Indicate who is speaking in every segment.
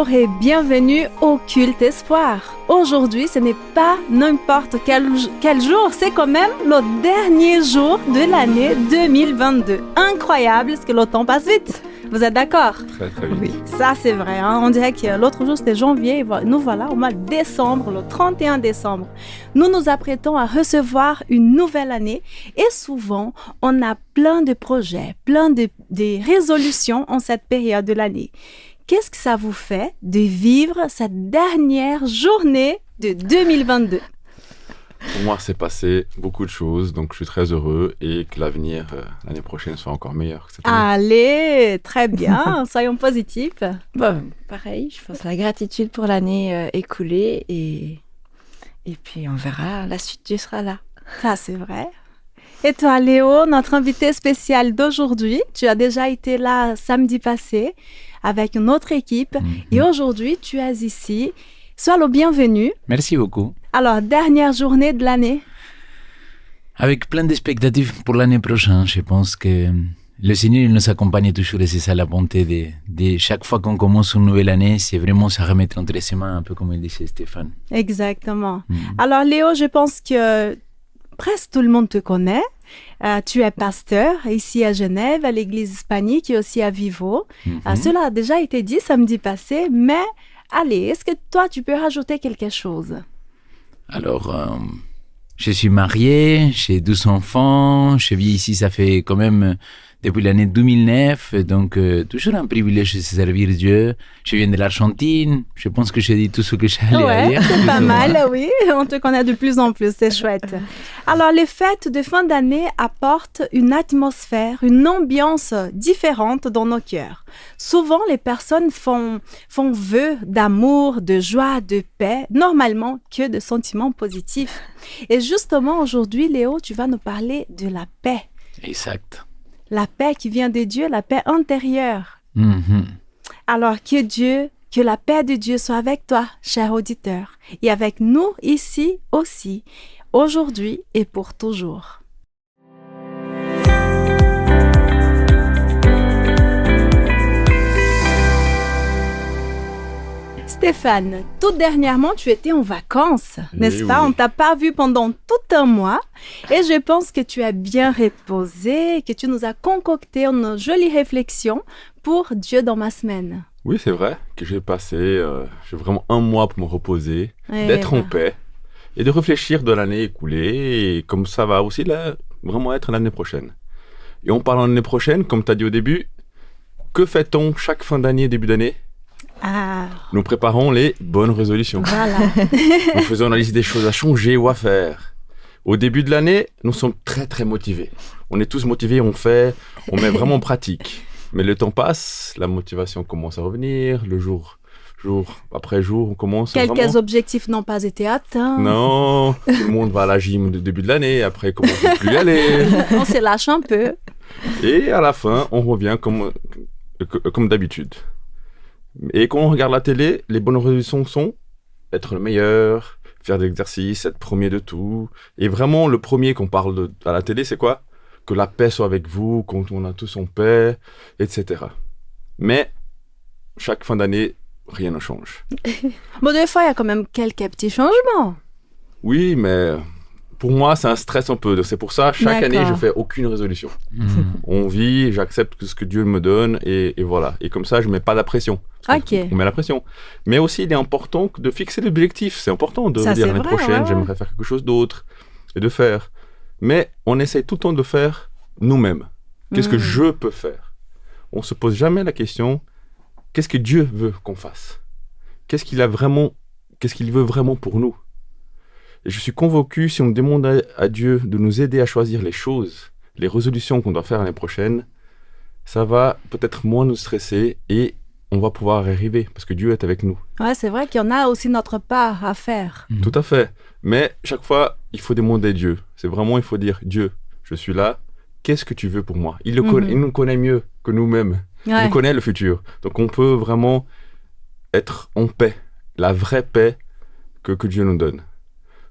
Speaker 1: Bonjour et bienvenue au Culte Espoir. Aujourd'hui, ce n'est pas n'importe quel jour, c'est quand même le dernier jour de l'année 2022. Incroyable, parce que le temps passe vite. Vous êtes d'accord?
Speaker 2: Très, très vite.
Speaker 1: Oui, ça c'est vrai. Hein? On dirait que l'autre jour c'était janvier et nous voilà au mois de décembre, le 31 décembre. Nous nous apprêtons à recevoir une nouvelle année et souvent on a plein de projets, plein de résolutions en cette période de l'année. Qu'est-ce que ça vous fait de vivre cette dernière journée de 2022?
Speaker 2: Pour moi, c'est passé beaucoup de choses, donc je suis très heureux et que l'avenir, l'année prochaine, soit encore meilleur que cette année.
Speaker 1: Allez, très bien, soyons positifs.
Speaker 3: Bon, pareil, je pense la gratitude pour l'année écoulée et puis on verra, la suite, Dieu sera là.
Speaker 1: Ça, c'est vrai. Et toi, Léo, notre invité spécial d'aujourd'hui, tu as déjà été là samedi passé avec une autre équipe et aujourd'hui, tu es ici. Sois le bienvenu.
Speaker 4: Merci beaucoup.
Speaker 1: Alors, dernière journée de l'année.
Speaker 4: Avec plein d'expectatives pour l'année prochaine, je pense que le Seigneur il nous accompagne toujours et c'est ça la bonté de chaque fois qu'on commence une nouvelle année, c'est vraiment se remettre entre ses mains, un peu comme il disait Stéphane.
Speaker 1: Exactement. Alors, Léo, je pense que presque tout le monde te connaît. Tu es pasteur ici à Genève, à l'église hispanique et aussi à Vivo. Cela a déjà été dit samedi passé, mais allez, est-ce que toi, tu peux rajouter quelque chose?
Speaker 4: Alors, je suis marié, j'ai 12 enfants, je vis ici, ça fait quand même depuis l'année 2009, donc toujours un privilège de servir Dieu. Je viens de l'Argentine, je pense que j'ai dit tout ce que j'allais à dire.
Speaker 1: C'est pas mal, oui, on te connaît de plus en plus, c'est chouette. Alors, les fêtes de fin d'année apportent une atmosphère, une ambiance différente dans nos cœurs. Souvent, les personnes font vœu d'amour, de joie, de paix, normalement que de sentiments positifs. Et justement, aujourd'hui, Léo, tu vas nous parler de la paix.
Speaker 4: Exact.
Speaker 1: La paix qui vient de Dieu, la paix intérieure. Alors, que la paix de Dieu soit avec toi, cher auditeur, et avec nous ici aussi, aujourd'hui et pour toujours. Stéphane, tout dernièrement, tu étais en vacances, n'est-ce pas?
Speaker 2: Oui.
Speaker 1: On ne t'a pas vu pendant tout un mois et je pense que tu as bien reposé, que tu nous as concocté une jolie réflexion pour Dieu dans ma semaine.
Speaker 2: Oui, c'est vrai que j'ai passé j'ai vraiment un mois pour me reposer, d'être en paix et de réfléchir de l'année écoulée et comme ça va aussi vraiment être l'année prochaine. Et en parlant de l'année prochaine, comme tu as dit au début, que fait-on chaque fin d'année, début d'année? Nous préparons les bonnes résolutions.
Speaker 1: Voilà.
Speaker 2: Nous faisons la liste des choses à changer ou à faire. Au début de l'année, nous sommes très très motivés. On est tous motivés, on met vraiment en pratique. Mais le temps passe, la motivation commence à revenir, le jour après jour, on commence
Speaker 1: Quelques objectifs n'ont pas été atteints.
Speaker 2: Non, tout le monde va à la gym au début de l'année, après il commence à plus y aller.
Speaker 1: On se lâche un peu.
Speaker 2: Et à la fin, on revient comme d'habitude. Et quand on regarde la télé, les bonnes résolutions sont être le meilleur, faire de l'exercice, être premier de tout. Et vraiment, le premier qu'on parle à la télé, c'est quoi? Que la paix soit avec vous, qu'on a tous en paix, etc. Mais chaque fin d'année, rien ne change.
Speaker 1: Bon, des fois, il y a quand même quelques petits changements.
Speaker 2: Oui, mais pour moi, c'est un stress un peu. C'est pour ça, chaque année, je fais aucune résolution. On vit, j'accepte ce que Dieu me donne et voilà. Et comme ça, je mets pas la pression.
Speaker 1: Ok.
Speaker 2: On met la pression. Mais aussi, il est important de fixer l'objectif. C'est important de dire l'année prochaine, j'aimerais faire quelque chose d'autre et de faire. Mais on essaie tout le temps de le faire nous-mêmes. Qu'est-ce que je peux faire? On se pose jamais la question, qu'est-ce que Dieu veut qu'on fasse? Qu'est-ce qu'il veut vraiment pour nous? Et je suis convaincu, si on demande à Dieu de nous aider à choisir les choses, les résolutions qu'on doit faire l'année prochaine, ça va peut-être moins nous stresser et on va pouvoir y arriver parce que Dieu est avec nous.
Speaker 1: Ouais, c'est vrai qu'il y en a aussi notre part à faire.
Speaker 2: Tout à fait. Mais chaque fois, il faut demander Dieu. C'est vraiment, il faut dire, Dieu, je suis là, qu'est-ce que tu veux pour moi? Il nous connaît mieux que nous-mêmes. Il nous connaît le futur. Donc on peut vraiment être en paix, la vraie paix que Dieu nous donne.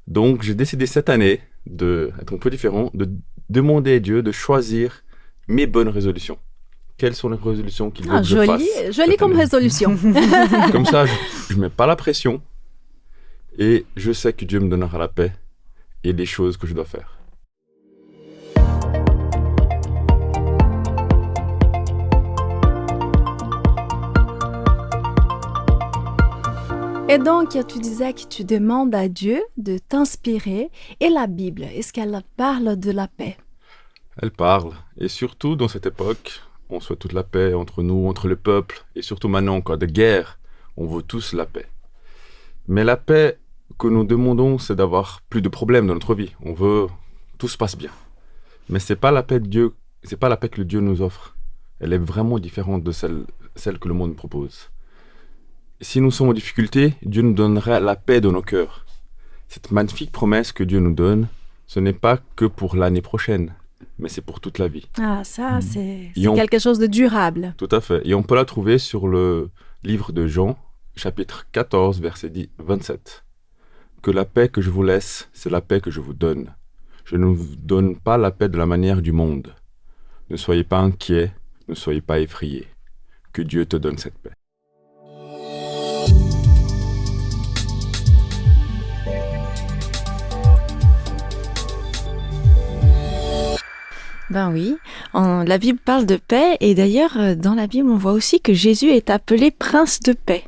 Speaker 2: Donc, j'ai décidé cette année d'être un peu différent, de demander à Dieu de choisir mes bonnes résolutions. quelles sont les résolutions qu'il veut que je fasse.
Speaker 1: Joli comme résolution.
Speaker 2: Comme ça, je ne mets pas la pression et je sais que Dieu me donnera la paix et les choses que je dois faire.
Speaker 1: Et donc, tu disais que tu demandes à Dieu de t'inspirer. Et la Bible, est-ce qu'elle parle de la paix?
Speaker 2: Elle parle. Et surtout, dans cette époque, on souhaite toute la paix entre nous, entre le peuple. Et surtout maintenant, en cas de guerre, on veut tous la paix. Mais la paix que nous demandons, c'est d'avoir plus de problèmes dans notre vie. On veut... Tout se passe bien. Mais c'est pas la paix de Dieu, c'est pas la paix que Dieu nous offre. Elle est vraiment différente de celle que le monde propose. Si nous sommes en difficulté, Dieu nous donnera la paix dans nos cœurs. Cette magnifique promesse que Dieu nous donne, ce n'est pas que pour l'année prochaine, mais c'est pour toute la vie.
Speaker 1: Ah, ça, c'est quelque chose de durable.
Speaker 2: Tout à fait. Et on peut la trouver sur le livre de Jean, chapitre 14, verset 27. Que la paix que je vous laisse, c'est la paix que je vous donne. Je ne vous donne pas la paix de la manière du monde. Ne soyez pas inquiets, ne soyez pas effrayés. Que Dieu te donne cette paix.
Speaker 3: Ben oui, la Bible parle de paix et d'ailleurs dans la Bible on voit aussi que Jésus est appelé prince de paix.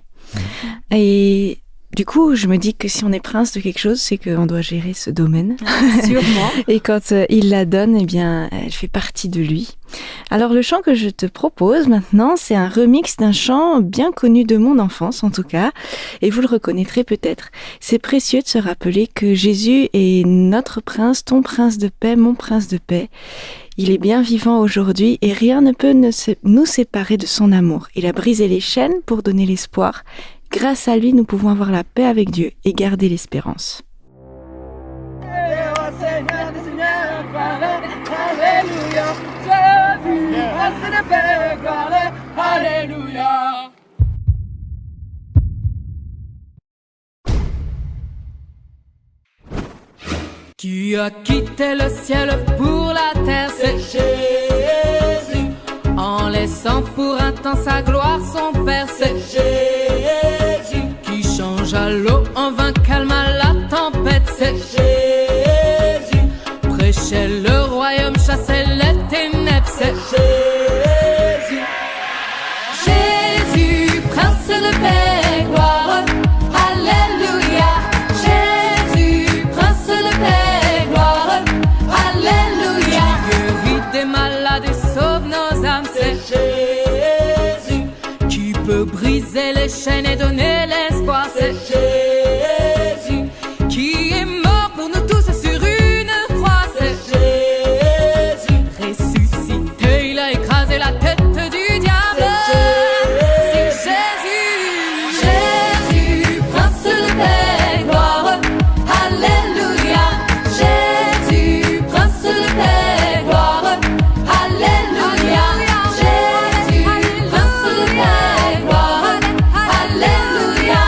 Speaker 3: Et du coup je me dis que si on est prince de quelque chose c'est qu'on doit gérer ce domaine.
Speaker 1: Sûrement.
Speaker 3: Et quand il la donne, eh bien elle fait partie de lui. Alors le chant que je te propose maintenant, c'est un remix d'un chant bien connu de mon enfance en tout cas, et vous le reconnaîtrez peut-être. C'est précieux de se rappeler que Jésus est notre prince, ton prince de paix, mon prince de paix. Il est bien vivant aujourd'hui et rien ne peut nous séparer de son amour. Il a brisé les chaînes pour donner l'espoir. Grâce à lui, nous pouvons avoir la paix avec Dieu et garder l'espérance.
Speaker 5: Qui a quitté le ciel pour la terre, c'est Jésus. En laissant pour un temps sa gloire, son Père, c'est Jésus. Qui changea l'eau en vin, calma la tempête, c'est Jésus. Prêchait le royaume, chassait les ténèbres, c'est Jésus. Jésus, prince de paix, gloire, alléluia. Jésus, prince de paix, gloire, alléluia. Guérit des malades et sauve nos âmes, c'est Jésus. Qui peut briser les chaînes et donner l'espoir, c'est Jésus. Qui est mort pour nous tous sur une croix, c'est Jésus. Ressuscité, il a écrasé la tête du diable, c'est Jésus. Jésus, prince de paix, gloire, alléluia. Jésus, prince de paix, gloire, alléluia. Jésus, prince de paix, gloire, alléluia.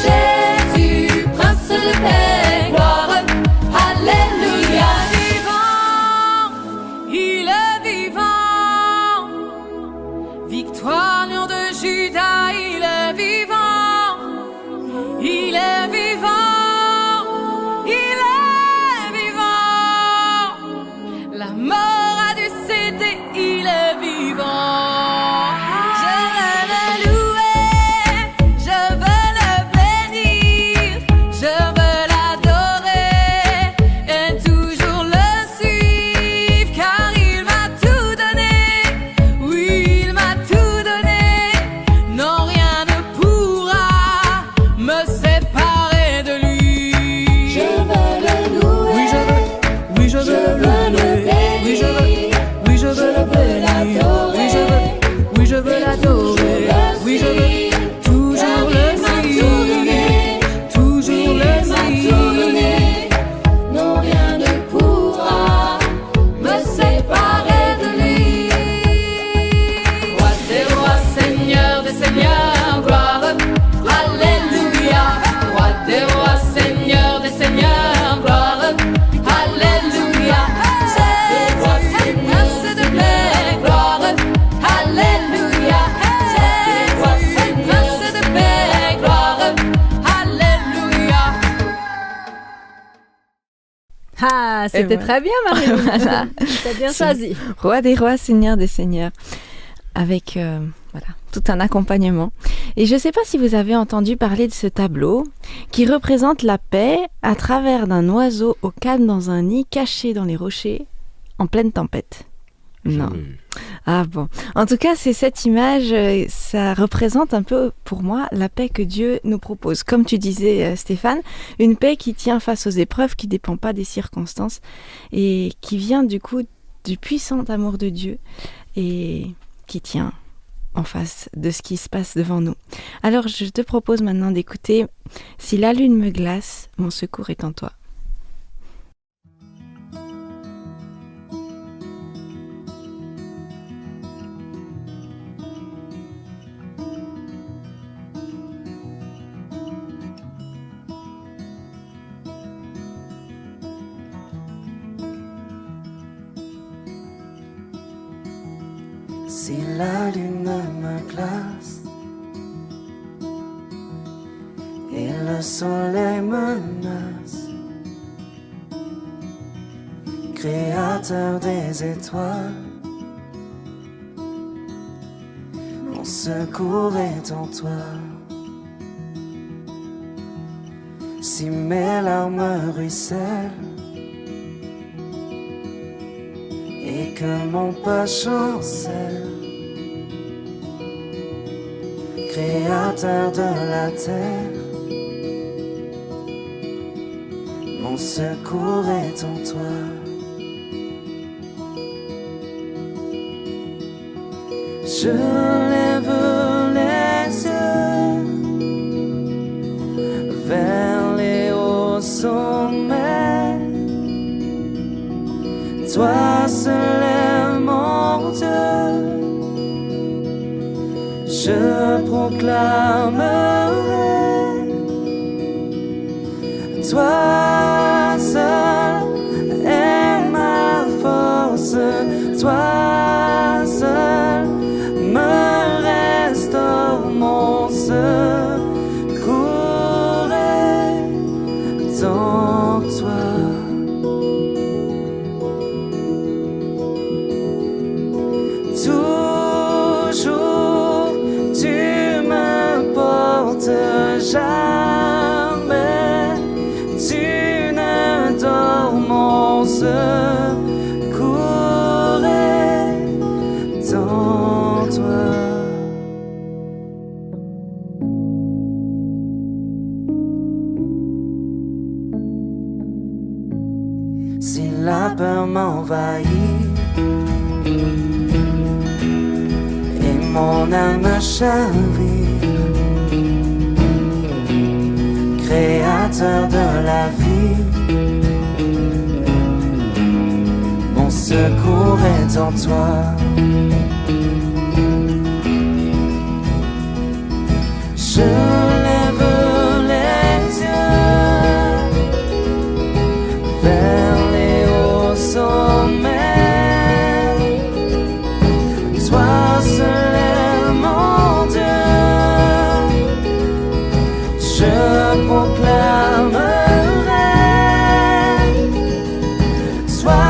Speaker 5: Jésus, prince de paix, gloire, alléluia. Il est vivant, victoire, lion de Juda, il est vivant, il est vivant, il est vivant. La mort a dû céder, il est vivant. Je veux le louer, je veux le bénir, je veux l'adorer et toujours le suivre, car il m'a tout donné, oui il m'a tout donné, non rien
Speaker 1: Ah, c'était très bien, Marie-Lou.
Speaker 3: Voilà.
Speaker 1: Tu as bien choisi.
Speaker 3: Roi des rois, Seigneur des seigneurs. Avec tout un accompagnement. Et je ne sais pas si vous avez entendu parler de ce tableau qui représente la paix à travers d'un oiseau au calme dans un nid caché dans les rochers en pleine tempête. Non. Ah bon. En tout cas, c'est cette image, ça représente un peu pour moi la paix que Dieu nous propose. Comme tu disais, Stéphane, une paix qui tient face aux épreuves, qui ne dépend pas des circonstances et qui vient du coup du puissant amour de Dieu et qui tient en face de ce qui se passe devant nous. Alors, je te propose maintenant d'écouter « Si la lune me glace, mon secours est en toi ».
Speaker 6: Si la lune me glace et le soleil menace, créateur des étoiles, mon secours est en toi. Si mes larmes ruissellent et que mon pas chancelle, créateur de la terre, mon secours est en toi. Je lève les yeux vers les hauts sommets, toi seul est mon Dieu. Je proclamerai, toi seul est ma force, toi seul me restaure, mon secours est en toi. Toujours tu me portes, jamais tu ne dors, mon secours est en toi. Si la peur m'envahit et mon âme chavire, créateur de la vie, mon secours est en toi. Je lève les yeux vers les hauts sommets, toi seul est mon Dieu. Je proclamerai, toi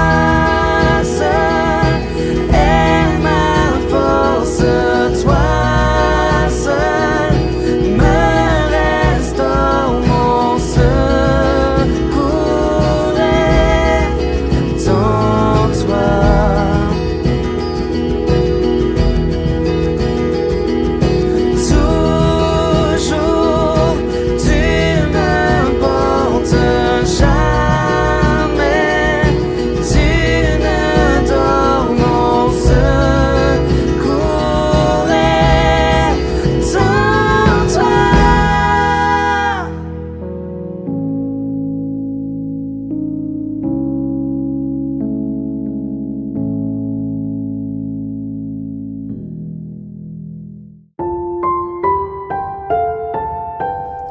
Speaker 6: seul est ma force, toi seul me restaure, mon secours est en toi. Toujours tu me portes, jamais tu ne dors, mon secours est en toi.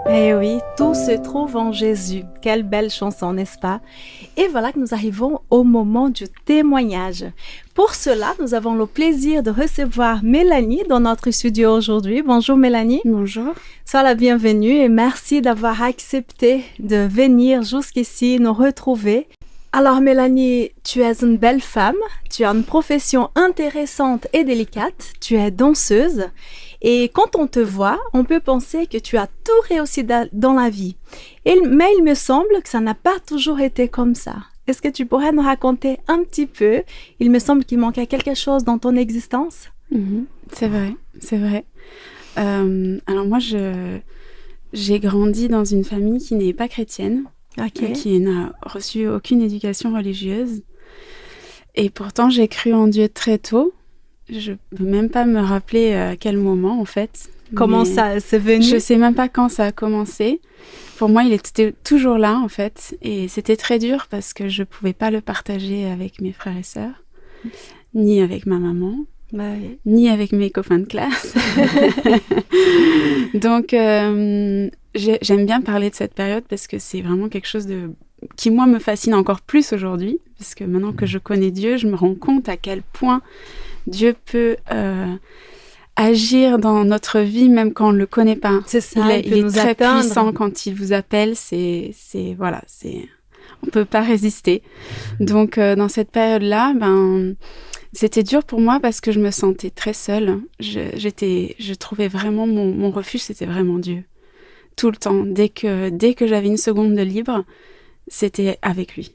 Speaker 1: Eh oui, tout se trouve en Jésus. Quelle belle chanson, n'est-ce pas? Et voilà que nous arrivons au moment du témoignage. Pour cela, nous avons le plaisir de recevoir Mélanie dans notre studio aujourd'hui. Bonjour Mélanie.
Speaker 7: Bonjour.
Speaker 1: Sois la bienvenue et merci d'avoir accepté de venir jusqu'ici nous retrouver. Alors Mélanie, tu es une belle femme, tu as une profession intéressante et délicate, tu es danseuse et quand on te voit, on peut penser que tu as tout réussi dans la vie. Mais il me semble que ça n'a pas toujours été comme ça. Est-ce que tu pourrais nous raconter un petit peu? Il me semble qu'il manquait quelque chose dans ton existence.
Speaker 7: C'est vrai. Alors moi, j'ai grandi dans une famille qui n'est pas chrétienne. Qui n'a reçu aucune éducation religieuse. Et pourtant, j'ai cru en Dieu très tôt. Je ne peux même pas me rappeler à quel moment, en fait.
Speaker 1: Comment ça s'est venu?
Speaker 7: Je ne sais même pas quand ça a commencé. Pour moi, il était toujours là, en fait. Et c'était très dur parce que je ne pouvais pas le partager avec mes frères et sœurs, ni avec ma maman, ni avec mes copains de classe. Donc, j'aime bien parler de cette période parce que c'est vraiment quelque chose qui, moi, me fascine encore plus aujourd'hui. Parce que maintenant que je connais Dieu, je me rends compte à quel point Dieu peut agir dans notre vie, même quand on ne le connaît pas.
Speaker 1: C'est ça,
Speaker 7: il est très puissant quand il vous appelle. On ne peut pas résister. Donc, dans cette période-là, c'était dur pour moi parce que je me sentais très seule. Je trouvais vraiment mon refuge, c'était vraiment Dieu. Tout le temps. Dès que j'avais une seconde de libre, c'était avec lui.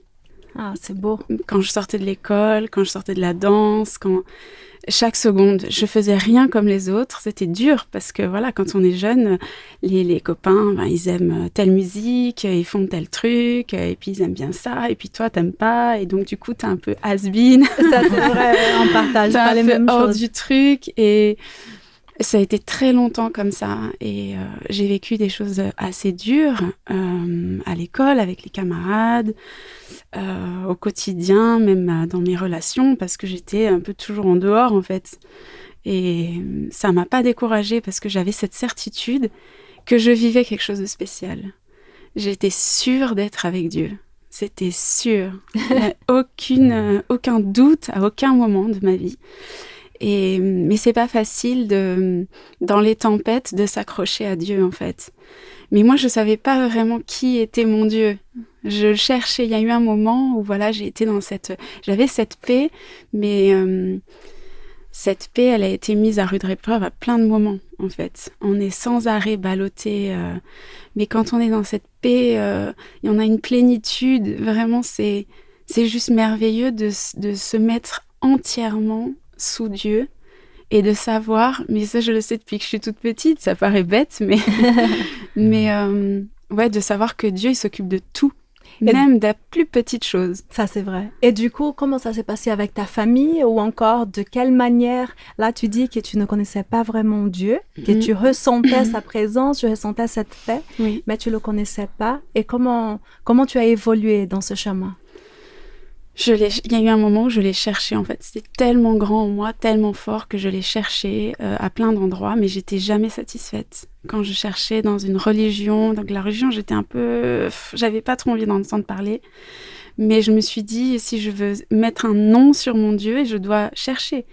Speaker 1: Ah, c'est beau.
Speaker 7: Quand je sortais de l'école, quand je sortais de la danse, chaque seconde, je faisais rien comme les autres. C'était dur parce que voilà, quand on est jeune, les copains, ils aiment telle musique, ils font tel truc, et puis ils aiment bien ça, et puis toi, t'aimes pas, et donc du coup, t'es un peu has-been.
Speaker 1: Ça, c'est vrai, on partage pas les mêmes choses.
Speaker 7: Hors du truc, et ça a été très longtemps comme ça. Et j'ai vécu des choses assez dures à l'école, avec les camarades, au quotidien, même dans mes relations, parce que j'étais un peu toujours en dehors, en fait. Et ça m'a pas découragée parce que j'avais cette certitude que je vivais quelque chose de spécial. J'étais sûre d'être avec Dieu. C'était sûr. Il n'y a aucun doute à aucun moment de ma vie. Mais c'est pas facile dans les tempêtes de s'accrocher à Dieu, en fait. Mais moi, je savais pas vraiment qui était mon Dieu. Je le cherchais. Il y a eu un moment où voilà, j'avais cette paix, mais cette paix, elle a été mise à rude épreuve à plein de moments, en fait. On est sans arrêt ballotté, mais quand on est dans cette paix, il y en a une plénitude. Vraiment, c'est juste merveilleux de se mettre entièrement sous Dieu et de savoir, mais ça je le sais depuis que je suis toute petite, ça paraît bête, mais de savoir que Dieu il s'occupe de tout, même de la plus petite chose.
Speaker 1: Ça c'est vrai. Et du coup, comment ça s'est passé avec ta famille, ou encore de quelle manière, là tu dis que tu ne connaissais pas vraiment Dieu, que tu ressentais sa présence, tu ressentais cette paix, mais tu le connaissais pas, et comment tu as évolué dans ce chemin?
Speaker 7: Il y a eu un moment où je l'ai cherché, en fait. C'était tellement grand en moi, tellement fort que je l'ai cherché à plein d'endroits, mais j'étais jamais satisfaite. Quand je cherchais dans une religion, donc la religion, j'avais pas trop envie d'en entendre parler, mais je me suis dit, si je veux mettre un nom sur mon Dieu, je dois chercher.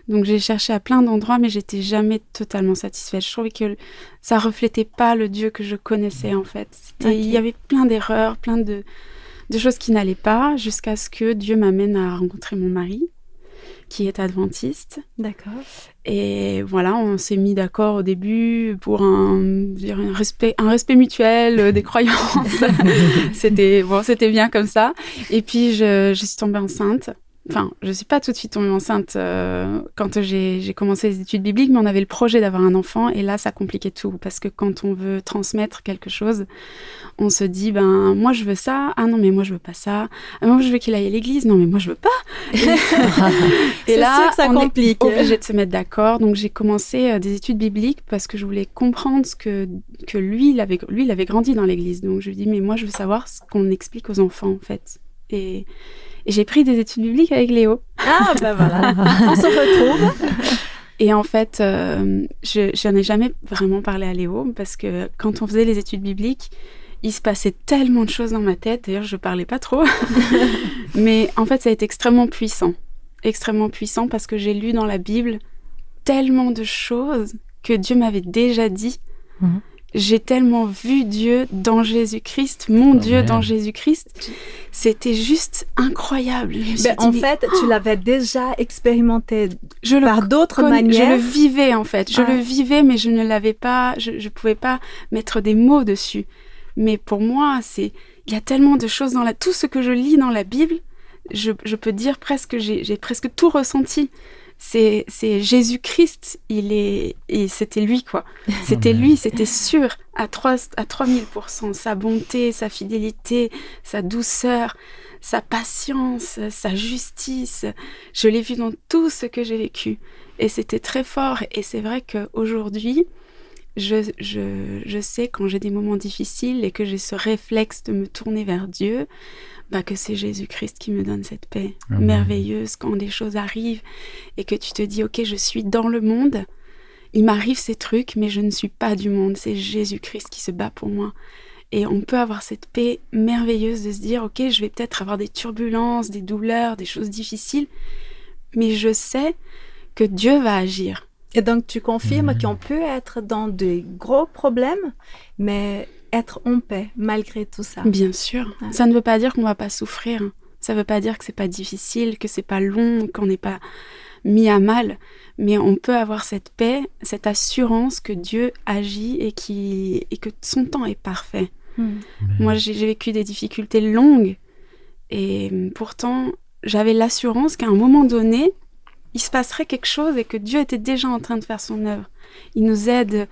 Speaker 7: Donc j'ai cherché à plein d'endroits, mais j'étais jamais totalement satisfaite. Je trouvais que ça reflétait pas le Dieu que je connaissais, en fait. Il y avait plein d'erreurs, plein de choses qui n'allaient pas, jusqu'à ce que Dieu m'amène à rencontrer mon mari, qui est adventiste.
Speaker 1: D'accord.
Speaker 7: Et voilà, on s'est mis d'accord au début pour un respect mutuel des croyances. C'était bien comme ça. Et puis, je suis tombée enceinte. Enfin, je ne suis pas tout de suite tombée enceinte quand j'ai commencé les études bibliques, mais on avait le projet d'avoir un enfant, et là, ça compliquait tout. Parce que quand on veut transmettre quelque chose, on se dit, moi, je veux ça. Ah non, mais moi, je veux pas ça. Ah, moi, je veux qu'il aille à l'église. Non, mais moi, je veux pas. Et là,
Speaker 1: sûr que ça complique.
Speaker 7: On est obligé de se mettre d'accord. Donc, j'ai commencé des études bibliques parce que je voulais comprendre ce que lui, il avait grandi dans l'église. Donc, je lui dis, mais moi, je veux savoir ce qu'on explique aux enfants, en fait. Et j'ai pris des études bibliques avec Léo.
Speaker 1: Ah, voilà, on se retrouve.
Speaker 7: Et en fait, je n'en ai jamais vraiment parlé à Léo, parce que quand on faisait les études bibliques, il se passait tellement de choses dans ma tête. D'ailleurs, je ne parlais pas trop. Mais en fait, ça a été extrêmement puissant parce que j'ai lu dans la Bible tellement de choses que Dieu m'avait déjà dit, j'ai tellement vu Dieu dans Jésus-Christ, mon Dieu dans Jésus-Christ. C'était juste incroyable.
Speaker 1: En fait, tu l'avais déjà expérimenté par d'autres manières.
Speaker 7: Je le vivais en fait. Je le vivais, mais je ne l'avais pas. Je pouvais pas mettre des mots dessus. Mais pour moi, il y a tellement de choses dans tout ce que je lis dans la Bible. Je peux dire presque, j'ai presque tout ressenti. C'est Jésus-Christ, c'était lui, quoi. C'était lui, c'était sûr, à 3000%. Sa bonté, sa fidélité, sa douceur, sa patience, sa justice. Je l'ai vu dans tout ce que j'ai vécu. Et c'était très fort. Et c'est vrai qu'aujourd'hui, je sais quand j'ai des moments difficiles et que j'ai ce réflexe de me tourner vers Dieu, que c'est Jésus-Christ qui me donne cette paix merveilleuse quand des choses arrivent et que tu te dis, ok, je suis dans le monde, il m'arrive ces trucs, mais je ne suis pas du monde, c'est Jésus-Christ qui se bat pour moi. Et on peut avoir cette paix merveilleuse de se dire, ok, je vais peut-être avoir des turbulences, des douleurs, des choses difficiles, mais je sais que Dieu va agir.
Speaker 1: Et donc, tu confirmes qu'on peut être dans de gros problèmes, mais être en paix malgré tout ça.
Speaker 7: Bien sûr. Ouais. Ça ne veut pas dire qu'on ne va pas souffrir. Ça ne veut pas dire que ce n'est pas difficile, que ce n'est pas long, qu'on n'est pas mis à mal. Mais on peut avoir cette paix, cette assurance que Dieu agit et que son temps est parfait. Moi, j'ai vécu des difficultés longues et pourtant, j'avais l'assurance qu'à un moment donné, il se passerait quelque chose et que Dieu était déjà en train de faire son œuvre. Il nous aide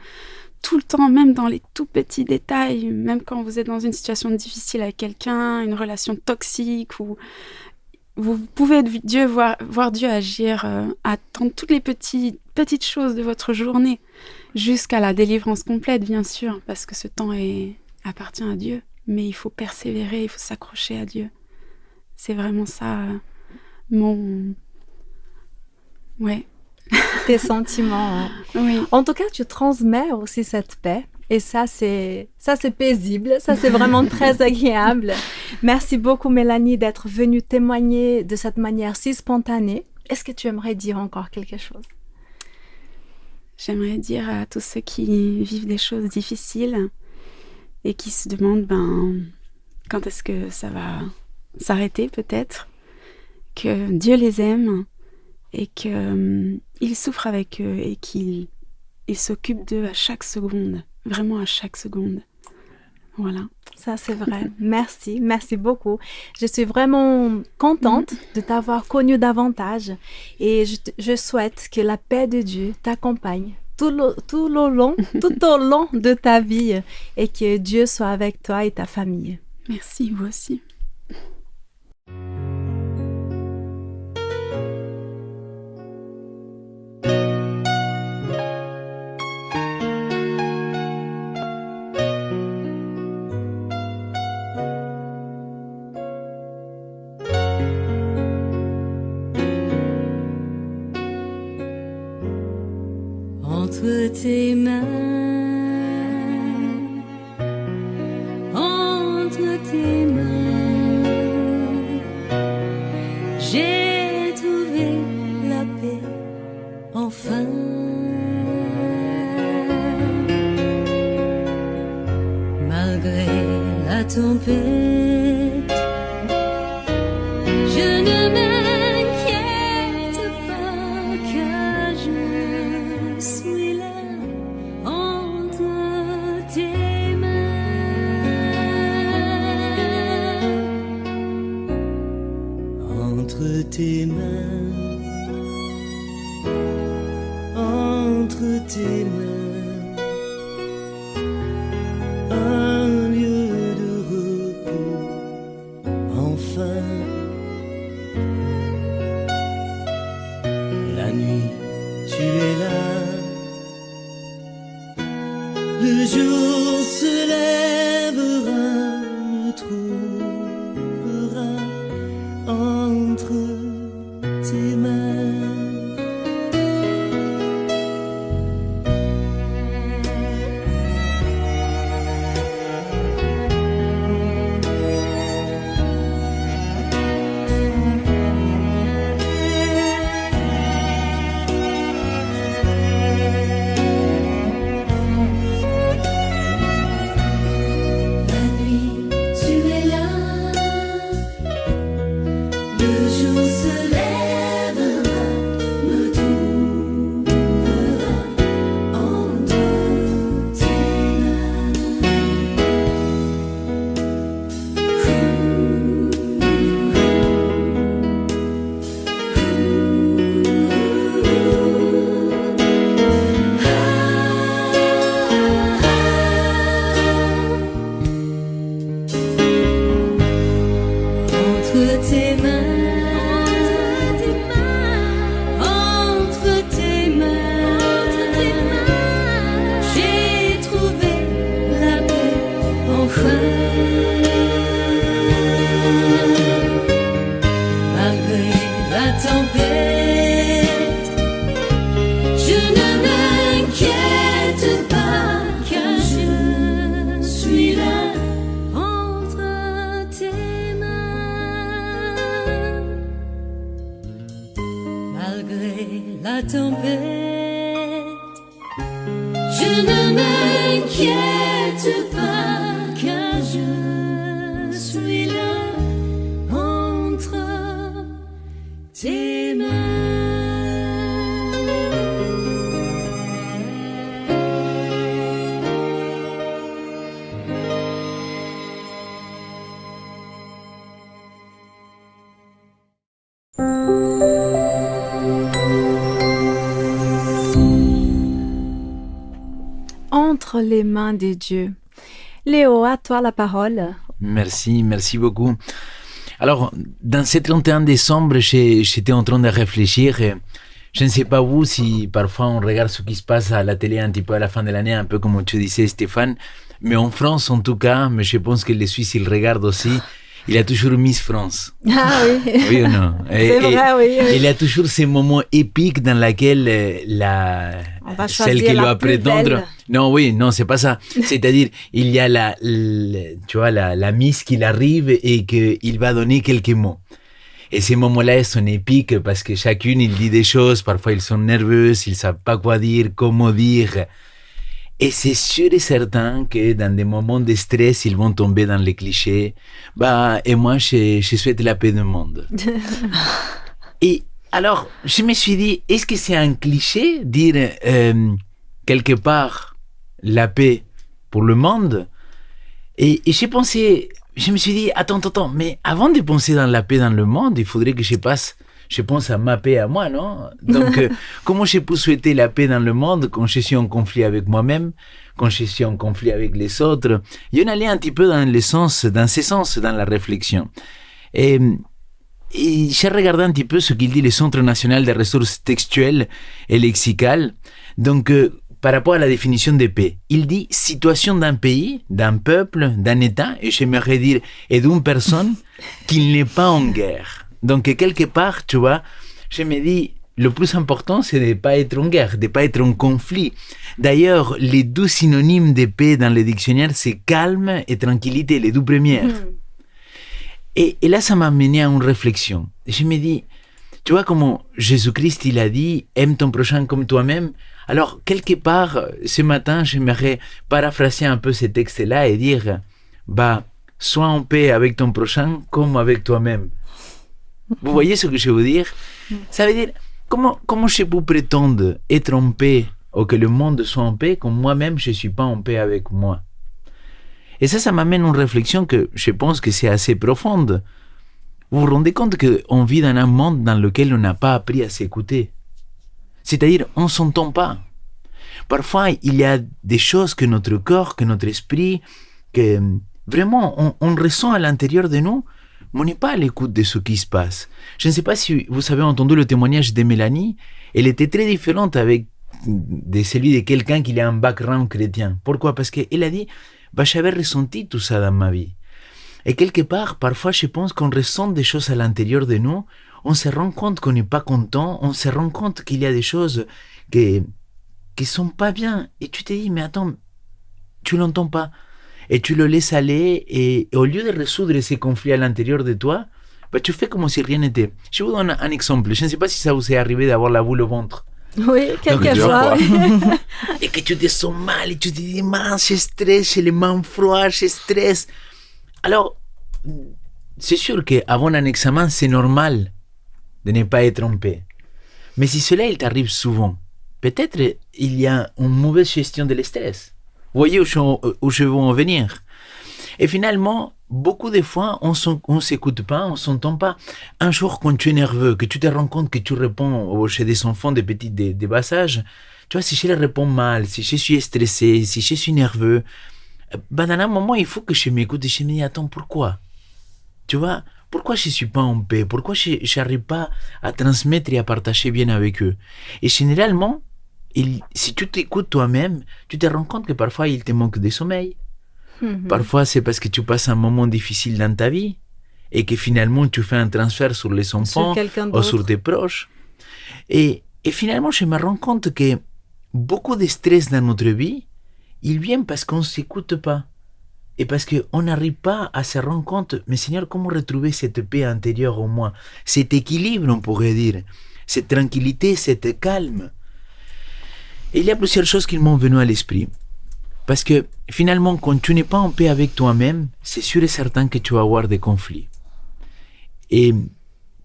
Speaker 7: tout le temps, même dans les tout petits détails, même quand vous êtes dans une situation difficile avec quelqu'un, une relation toxique, ou vous pouvez voir Dieu agir dans toutes les petites choses de votre journée, jusqu'à la délivrance complète, bien sûr, parce que ce temps appartient à Dieu. Mais il faut persévérer, il faut s'accrocher à Dieu. C'est vraiment ça, Ouais.
Speaker 1: Tes sentiments. Hein.
Speaker 7: Oui.
Speaker 1: En tout cas, tu transmets aussi cette paix. Et ça, c'est paisible. Ça, c'est vraiment très agréable. Merci beaucoup, Mélanie, d'être venue témoigner de cette manière si spontanée. Est-ce que tu aimerais dire encore quelque chose?
Speaker 7: J'aimerais dire à tous ceux qui vivent des choses difficiles et qui se demandent quand est-ce que ça va s'arrêter, peut-être, que Dieu les aime et qu'il souffre avec eux et qu'il s'occupe d'eux à chaque seconde, vraiment à chaque seconde. Voilà.
Speaker 1: Ça, c'est vrai. Merci beaucoup. Je suis vraiment contente de t'avoir connue davantage et je souhaite que la paix de Dieu t'accompagne tout au long de ta vie et que Dieu soit avec toi et ta famille.
Speaker 7: Merci, vous aussi.
Speaker 5: Entre tes mains, j'ai trouvé la paix, enfin. Malgré la tempête, je ne m'inquiète pas, car je suis là entre tes mains. Entre tes mains, entre tes mains. La nuit, tu es là. Le jour se lèvera, me trouvera entre tes mains.
Speaker 1: entre les mains de Dieu. Léo, à toi la parole.
Speaker 4: Merci beaucoup. Alors, dans ce 31 décembre, j'étais en train de réfléchir. Et je ne sais pas vous si parfois on regarde ce qui se passe à la télé un petit peu à la fin de l'année, un peu comme tu disais Stéphane. Mais en France, en tout cas, mais je pense que les Suisses, ils regardent aussi. Il y a toujours Miss France.
Speaker 1: Ah oui.
Speaker 4: Oui ou non?
Speaker 1: C'est vrai, oui.
Speaker 4: Il y a toujours ces moments épiques dans lesquels celle qui doit prétendre. Non, c'est pas ça. C'est-à-dire, il y a la Miss qui arrive et qu'il va donner quelques mots. Et ces moments-là sont épiques parce que chacune, il dit des choses. Parfois, ils sont nerveux, ils savent pas quoi dire, comment dire. Et c'est sûr et certain que dans des moments de stress, ils vont tomber dans les clichés. Et moi, je souhaite la paix du monde. Et alors, je me suis dit, est-ce que c'est un cliché dire quelque part la paix pour le monde? Et je me suis dit, attends, mais avant de penser dans la paix dans le monde, il faudrait que je pense à ma paix à moi, non? Donc, comment je peux souhaiter la paix dans le monde quand je suis en conflit avec moi-même, quand je suis en conflit avec les autres? Et on allait un petit peu dans ce sens, dans la réflexion. Et j'ai regardé un petit peu ce qu'il dit le Centre national des ressources textuelles et lexicales. Donc, par rapport à la définition de paix, il dit situation d'un pays, d'un peuple, d'un État, et j'aimerais dire, et d'une personne qui n'est pas en guerre. Donc, quelque part, tu vois, je me dis, le plus important, c'est de ne pas être en guerre, de ne pas être en conflit. D'ailleurs, les deux synonymes de paix dans le dictionnaire, c'est calme et tranquillité, les deux premières. Et là, ça m'a mené à une réflexion. Et je me dis, tu vois comment Jésus-Christ, il a dit, aime ton prochain comme toi-même. Alors, quelque part, ce matin, j'aimerais paraphraser un peu ce texte-là et dire, sois en paix avec ton prochain comme avec toi-même. Vous voyez ce que je veux dire? Ça veut dire, comment je peux prétendre être en paix ou que le monde soit en paix quand moi-même je ne suis pas en paix avec moi? Et ça m'amène à une réflexion que je pense que c'est assez profonde. Vous vous rendez compte qu'on vit dans un monde dans lequel on n'a pas appris à s'écouter? C'est-à-dire, on ne s'entend pas. Parfois, il y a des choses que notre corps, que notre esprit, que vraiment on ressent à l'intérieur de nous, mais on n'est pas à l'écoute de ce qui se passe. Je ne sais pas si vous avez entendu le témoignage de Mélanie. Elle était très différente de celui de quelqu'un qui a un background chrétien. Pourquoi? Parce qu'elle a dit, j'avais ressenti tout ça dans ma vie. Et quelque part, parfois, je pense qu'on ressent des choses à l'intérieur de nous. On se rend compte qu'on n'est pas content. On se rend compte qu'il y a des choses qui sont pas bien. Et tu te dis, mais attends, tu l'entends pas. Et tu le laisses aller, et au lieu de résoudre ces conflits à l'intérieur de toi, tu fais comme si rien n'était. Je vous donne un exemple. Je ne sais pas si ça vous est arrivé d'avoir la boule au ventre.
Speaker 1: Oui, quelquefois.
Speaker 4: Et que tu te sens mal, et tu te dis, mince, je stresse, j'ai les mains froides, je stresse. Alors, c'est sûr qu'avant un examen, c'est normal de ne pas être en paix. Mais si cela, il t'arrive souvent, peut-être il y a une mauvaise gestion de l'estress. Vous voyez où je veux en venir? Et finalement, beaucoup de fois, on ne s'écoute pas, on ne s'entend pas. Un jour, quand tu es nerveux, que tu te rends compte que tu réponds chez des enfants des bas âges, tu vois, si je les réponds mal, si je suis stressé, si je suis nerveux, dans un moment, il faut que je m'écoute et je me dis, attends, pourquoi? Tu vois, pourquoi je ne suis pas en paix? Pourquoi je n'arrive pas à transmettre et à partager bien avec eux? Et généralement, si tu t'écoutes toi-même, tu te rends compte que parfois il te manque de sommeil. Parfois c'est parce que tu passes un moment difficile dans ta vie et que finalement tu fais un transfert sur les enfants ou sur tes proches. Et finalement je me rends compte que beaucoup de stress dans notre vie, il vient parce qu'on ne s'écoute pas. Et parce qu'on n'arrive pas à se rendre compte, mais Seigneur, comment retrouver cette paix intérieure en moi? Cet équilibre, on pourrait dire. Cette tranquillité, cet calme. Et il y a plusieurs choses qui m'ont venu à l'esprit. Parce que finalement, quand tu n'es pas en paix avec toi-même, c'est sûr et certain que tu vas avoir des conflits. Et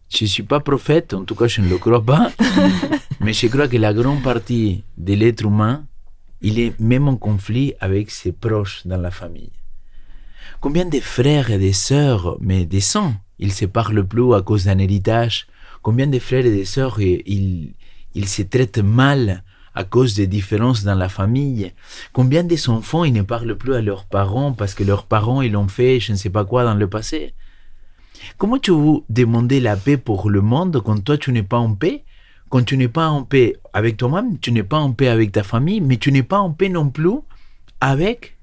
Speaker 4: je ne suis pas prophète, en tout cas je ne le crois pas, mais je crois que la grande partie de l'être humain, il est même en conflit avec ses proches dans la famille. Combien de frères et de sœurs, mais des sangs, ils ne se parlent plus à cause d'un héritage? Combien de frères et de sœurs, ils se traitent mal à cause des différences dans la famille. Combien des enfants ils ne parlent plus à leurs parents parce que leurs parents ils ont fait je ne sais pas quoi dans le passé. Comment tu veux demander la paix pour le monde quand toi tu n'es pas en paix? Quand tu n'es pas en paix avec toi-même, tu n'es pas en paix avec ta famille, mais tu n'es pas en paix non plus avec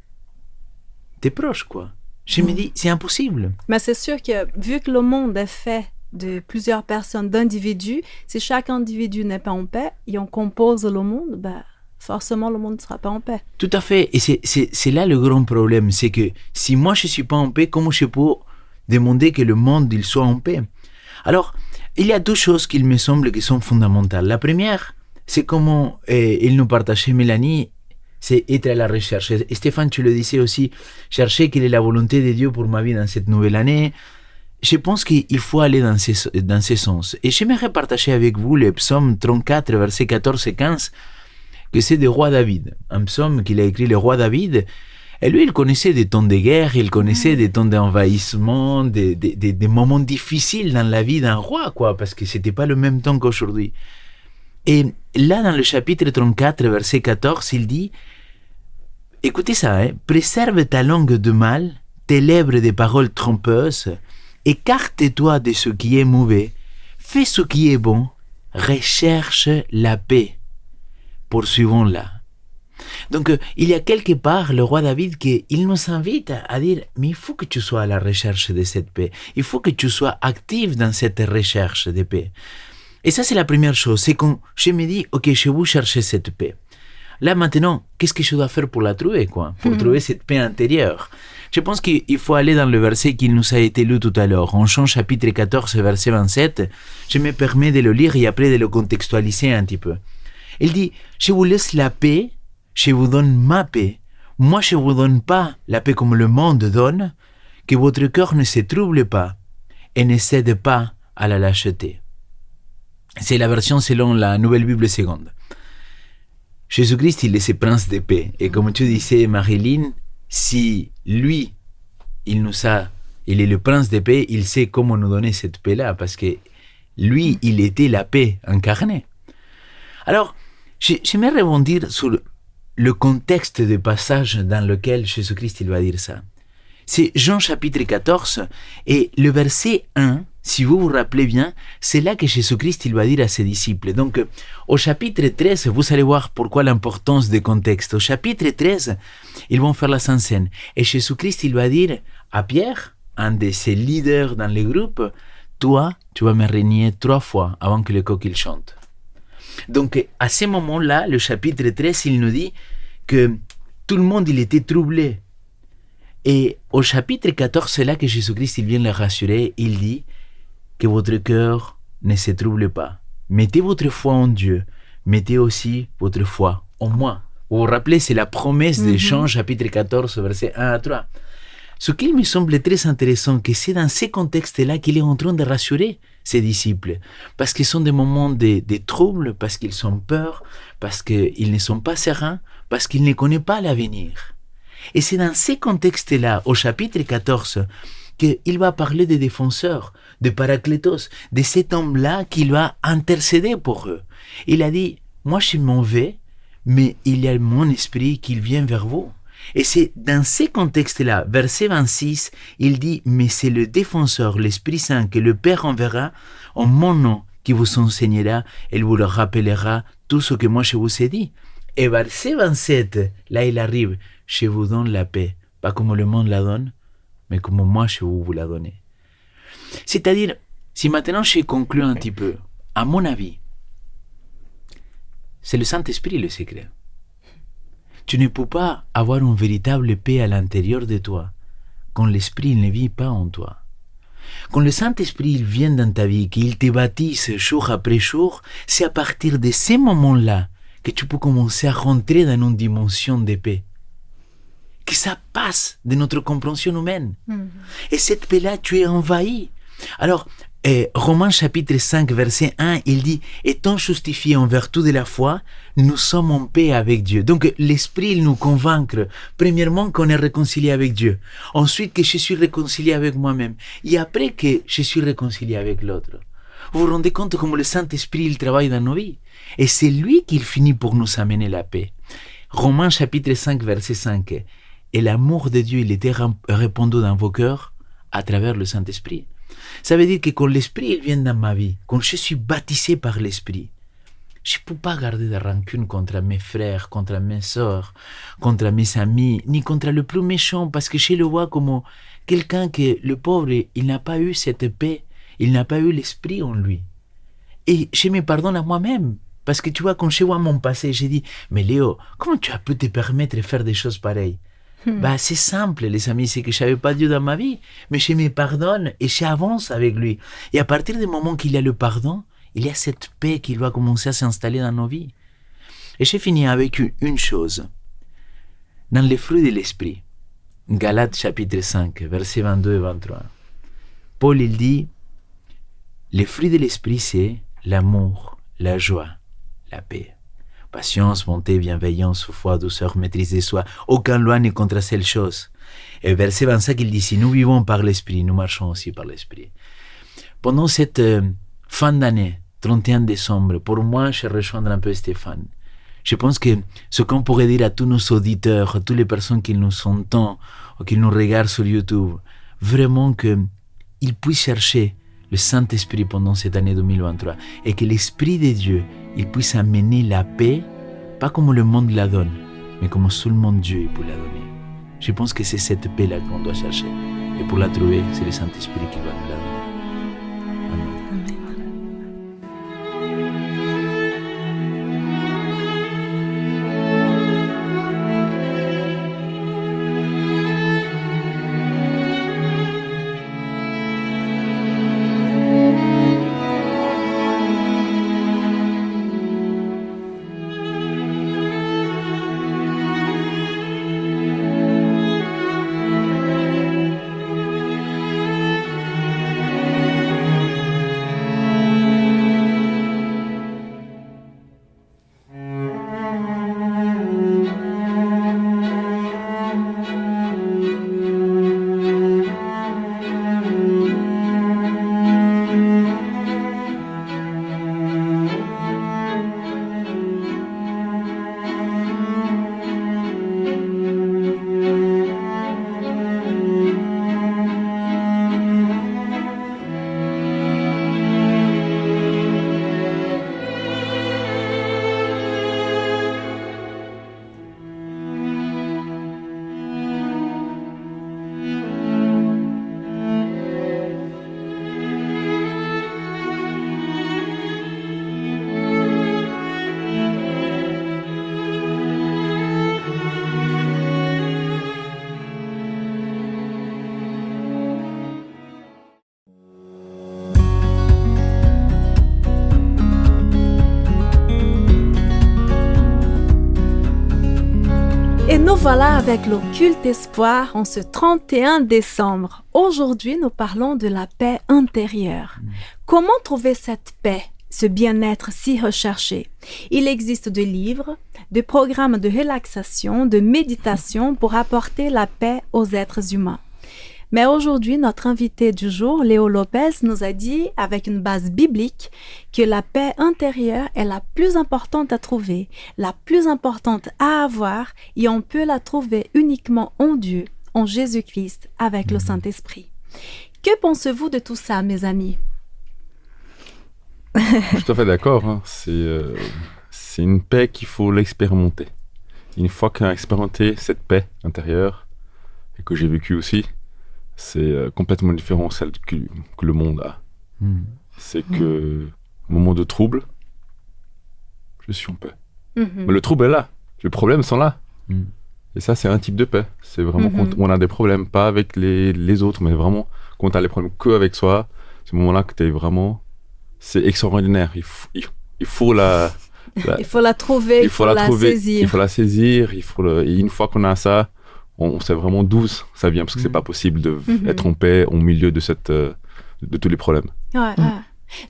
Speaker 4: tes proches, quoi. Je me dis, c'est impossible.
Speaker 1: Mais c'est sûr que vu que le monde est fait de plusieurs personnes, d'individus, si chaque individu n'est pas en paix et on compose le monde, ben, forcément le monde ne sera pas en paix.
Speaker 4: Tout à fait. Et c'est là le grand problème. C'est que si moi je ne suis pas en paix, comment je peux demander que le monde il soit en paix? Alors, il y a deux choses qu'il me semble qui sont fondamentales. La première, c'est comme il nous partageait Mélanie, c'est être à la recherche. Et Stéphane, tu le disais aussi, chercher quelle est la volonté de Dieu pour ma vie dans cette nouvelle année. Je pense qu'il faut aller dans ce sens. Et j'aimerais partager avec vous le psaume 34, versets 14 et 15, que c'est du roi David. Un psaume qu'il a écrit le roi David. Et lui, il connaissait des temps de guerre, il connaissait des temps d'envahissement, des moments difficiles dans la vie d'un roi, quoi, parce que c'était pas le même temps qu'aujourd'hui. Et là, dans le chapitre 34, verset 14, il dit, écoutez ça, préserve ta langue de mal, tes lèvres des paroles trompeuses, écarte-toi de ce qui est mauvais, fais ce qui est bon, recherche la paix, poursuivons-la. Donc, il y a quelque part le roi David qu'il nous invite à dire, mais il faut que tu sois à la recherche de cette paix. Il faut que tu sois actif dans cette recherche de paix. Et ça, c'est la première chose. C'est quand je me dis, ok, je veux chercher cette paix. Là, maintenant, qu'est-ce que je dois faire pour la trouver, quoi? Pour trouver cette paix intérieure. Je pense qu'il faut aller dans le verset qui nous a été lu tout à l'heure. En Jean chapitre 14, verset 27, je me permets de le lire et après de le contextualiser un petit peu. Il dit, je vous laisse la paix, je vous donne ma paix. Moi, je ne vous donne pas la paix comme le monde donne, que votre cœur ne se trouble pas et ne cède pas à la lâcheté. C'est la version selon la Nouvelle Bible seconde. Jésus-Christ, il est ce prince de paix. Et comme tu disais, Marilyn, si lui, il est le prince de paix, il sait comment nous donner cette paix-là, parce que lui, il était la paix incarnée. Alors, j'aimerais rebondir sur le contexte de passage dans lequel Jésus-Christ il va dire ça. C'est Jean chapitre 14 et le verset 1, si vous vous rappelez bien, c'est là que Jésus-Christ il va dire à ses disciples. Donc au chapitre 13, vous allez voir pourquoi l'importance du contexte. Au chapitre 13, ils vont faire la Sainte Seine. Et Jésus-Christ il va dire à Pierre, un de ses leaders dans le groupe, toi, tu vas me renier 3 fois avant que le coq il chante. Donc, à ce moment-là, le chapitre 13, il nous dit que tout le monde, il était troublé. Et au chapitre 14, c'est là que Jésus-Christ, il vient le rassurer. Il dit que votre cœur ne se trouble pas. Mettez votre foi en Dieu. Mettez aussi votre foi en moi. Vous vous rappelez, c'est la promesse de Jean, chapitre 14, versets 1 à 3. Ce qu'il me semble très intéressant, que c'est dans ces contextes-là qu'il est en train de rassurer ses disciples, parce qu'ils sont des moments de troubles, parce qu'ils ont peur, parce qu'ils ne sont pas sereins, parce qu'ils ne connaissent pas l'avenir. Et c'est dans ces contextes-là, au chapitre 14, qu'il va parler des défenseurs, de Paraclétos, de cet homme-là qu'il va intercéder pour eux. Il a dit, moi je m'en vais, mais il y a mon esprit qui vient vers vous. Et c'est dans ces contextes-là, verset 26, il dit, mais c'est le défenseur, l'Esprit Saint, que le Père enverra en mon nom, qui vous enseignera, et vous leur rappellera tout ce que moi je vous ai dit. Et verset 27, là il arrive, je vous donne la paix, pas comme le monde la donne, mais comme moi je vous la donne. C'est-à-dire, si maintenant je conclue un petit peu, à mon avis, c'est le Saint-Esprit le secret. Tu ne peux pas avoir une véritable paix à l'intérieur de toi quand l'Esprit ne vit pas en toi. Quand le Saint-Esprit il vient dans ta vie, qu'il te baptise jour après jour, c'est à partir de ces moments-là que tu peux commencer à rentrer dans une dimension de paix. Que ça passe de notre compréhension humaine. Et cette paix-là, tu es envahi. Alors, Romains chapitre 5, verset 1, il dit « Étant justifiés en vertu de la foi, nous sommes en paix avec Dieu. » Donc, l'Esprit il nous convainc, premièrement, qu'on est réconcilié avec Dieu. Ensuite, que je suis réconcilié avec moi-même. Et après que je suis réconcilié avec l'autre. Vous vous rendez compte comment le Saint-Esprit il travaille dans nos vies. Et c'est lui qui finit pour nous amener la paix. Romains chapitre 5, verset 5. Et l'amour de Dieu, il était répandu dans vos cœurs à travers le Saint-Esprit. Ça veut dire que quand l'Esprit il vient dans ma vie, quand je suis baptisé par l'Esprit, je ne peux pas garder de rancune contre mes frères, contre mes sœurs, contre mes amis, ni contre le plus méchant, parce que je le vois comme quelqu'un que le pauvre, il n'a pas eu cette paix, il n'a pas eu l'Esprit en lui. Et je me pardonne à moi-même. Parce que tu vois, quand je vois mon passé, j'ai dit, mais Léo, comment tu as pu te permettre de faire des choses pareilles? C'est simple, les amis, c'est que je n'avais pas Dieu dans ma vie, mais je me pardonne et j'avance avec lui. Et à partir du moment qu'il y a le pardon, il y a cette paix qui doit commencer à s'installer dans nos vies. Et j'ai fini avec une chose. Dans les fruits de l'esprit, Galates chapitre 5, versets 22 et 23, Paul il dit, les fruits de l'esprit c'est l'amour, la joie, la paix, patience, bonté, bienveillance, foi, douceur, maîtrise de soi. Aucune loi n'est contre cette chose. Et verset 25, il dit, si nous vivons par l'esprit, nous marchons aussi par l'esprit. Pendant cette fin d'année, 31 décembre, pour moi, je rejoindrai un peu Stéphane. Je pense que ce qu'on pourrait dire à tous nos auditeurs, à toutes les personnes qui nous entendent ou qui nous regardent sur YouTube, vraiment qu'ils puissent chercher le Saint-Esprit pendant cette année 2023 et que l'Esprit de Dieu, il puisse amener la paix, pas comme le monde la donne, mais comme seulement Dieu peut la donner. Je pense que c'est cette paix-là qu'on doit chercher. Et pour la trouver, c'est le Saint-Esprit qui va nous la donner.
Speaker 1: Et nous voilà avec l'Occulte Espoir en ce 31 décembre. Aujourd'hui, nous parlons de la paix intérieure. Comment trouver cette paix, ce bien-être si recherché? Il existe des livres, des programmes de relaxation, de méditation pour apporter la paix aux êtres humains. Mais aujourd'hui, notre invité du jour, Léo Lopez, nous a dit, avec une base biblique, que la paix intérieure est la plus importante à trouver, la plus importante à avoir, et on peut la trouver uniquement en Dieu, en Jésus-Christ, avec le Saint-Esprit. Que pensez-vous de tout ça, mes amis?
Speaker 2: Je suis tout à fait d'accord. Hein. C'est une paix qu'il faut l'expérimenter. Une fois qu'on a expérimenté cette paix intérieure, et que j'ai vécu aussi, c'est complètement différent de celle que le monde a. C'est que, au moment de trouble, je suis en paix. Mais le trouble est là. Les problèmes sont là. Et ça, c'est un type de paix. C'est vraiment quand on a des problèmes, pas avec les autres, mais vraiment quand tu as les problèmes qu'avec soi, c'est ce moment-là que tu es vraiment... C'est extraordinaire. Il faut la
Speaker 1: il faut la trouver, il faut la saisir.
Speaker 2: Il faut la saisir. Et une fois qu'on a ça, on sait vraiment d'où ça vient, parce que c'est pas possible d'être en paix au milieu de tous les problèmes.
Speaker 1: Ouais.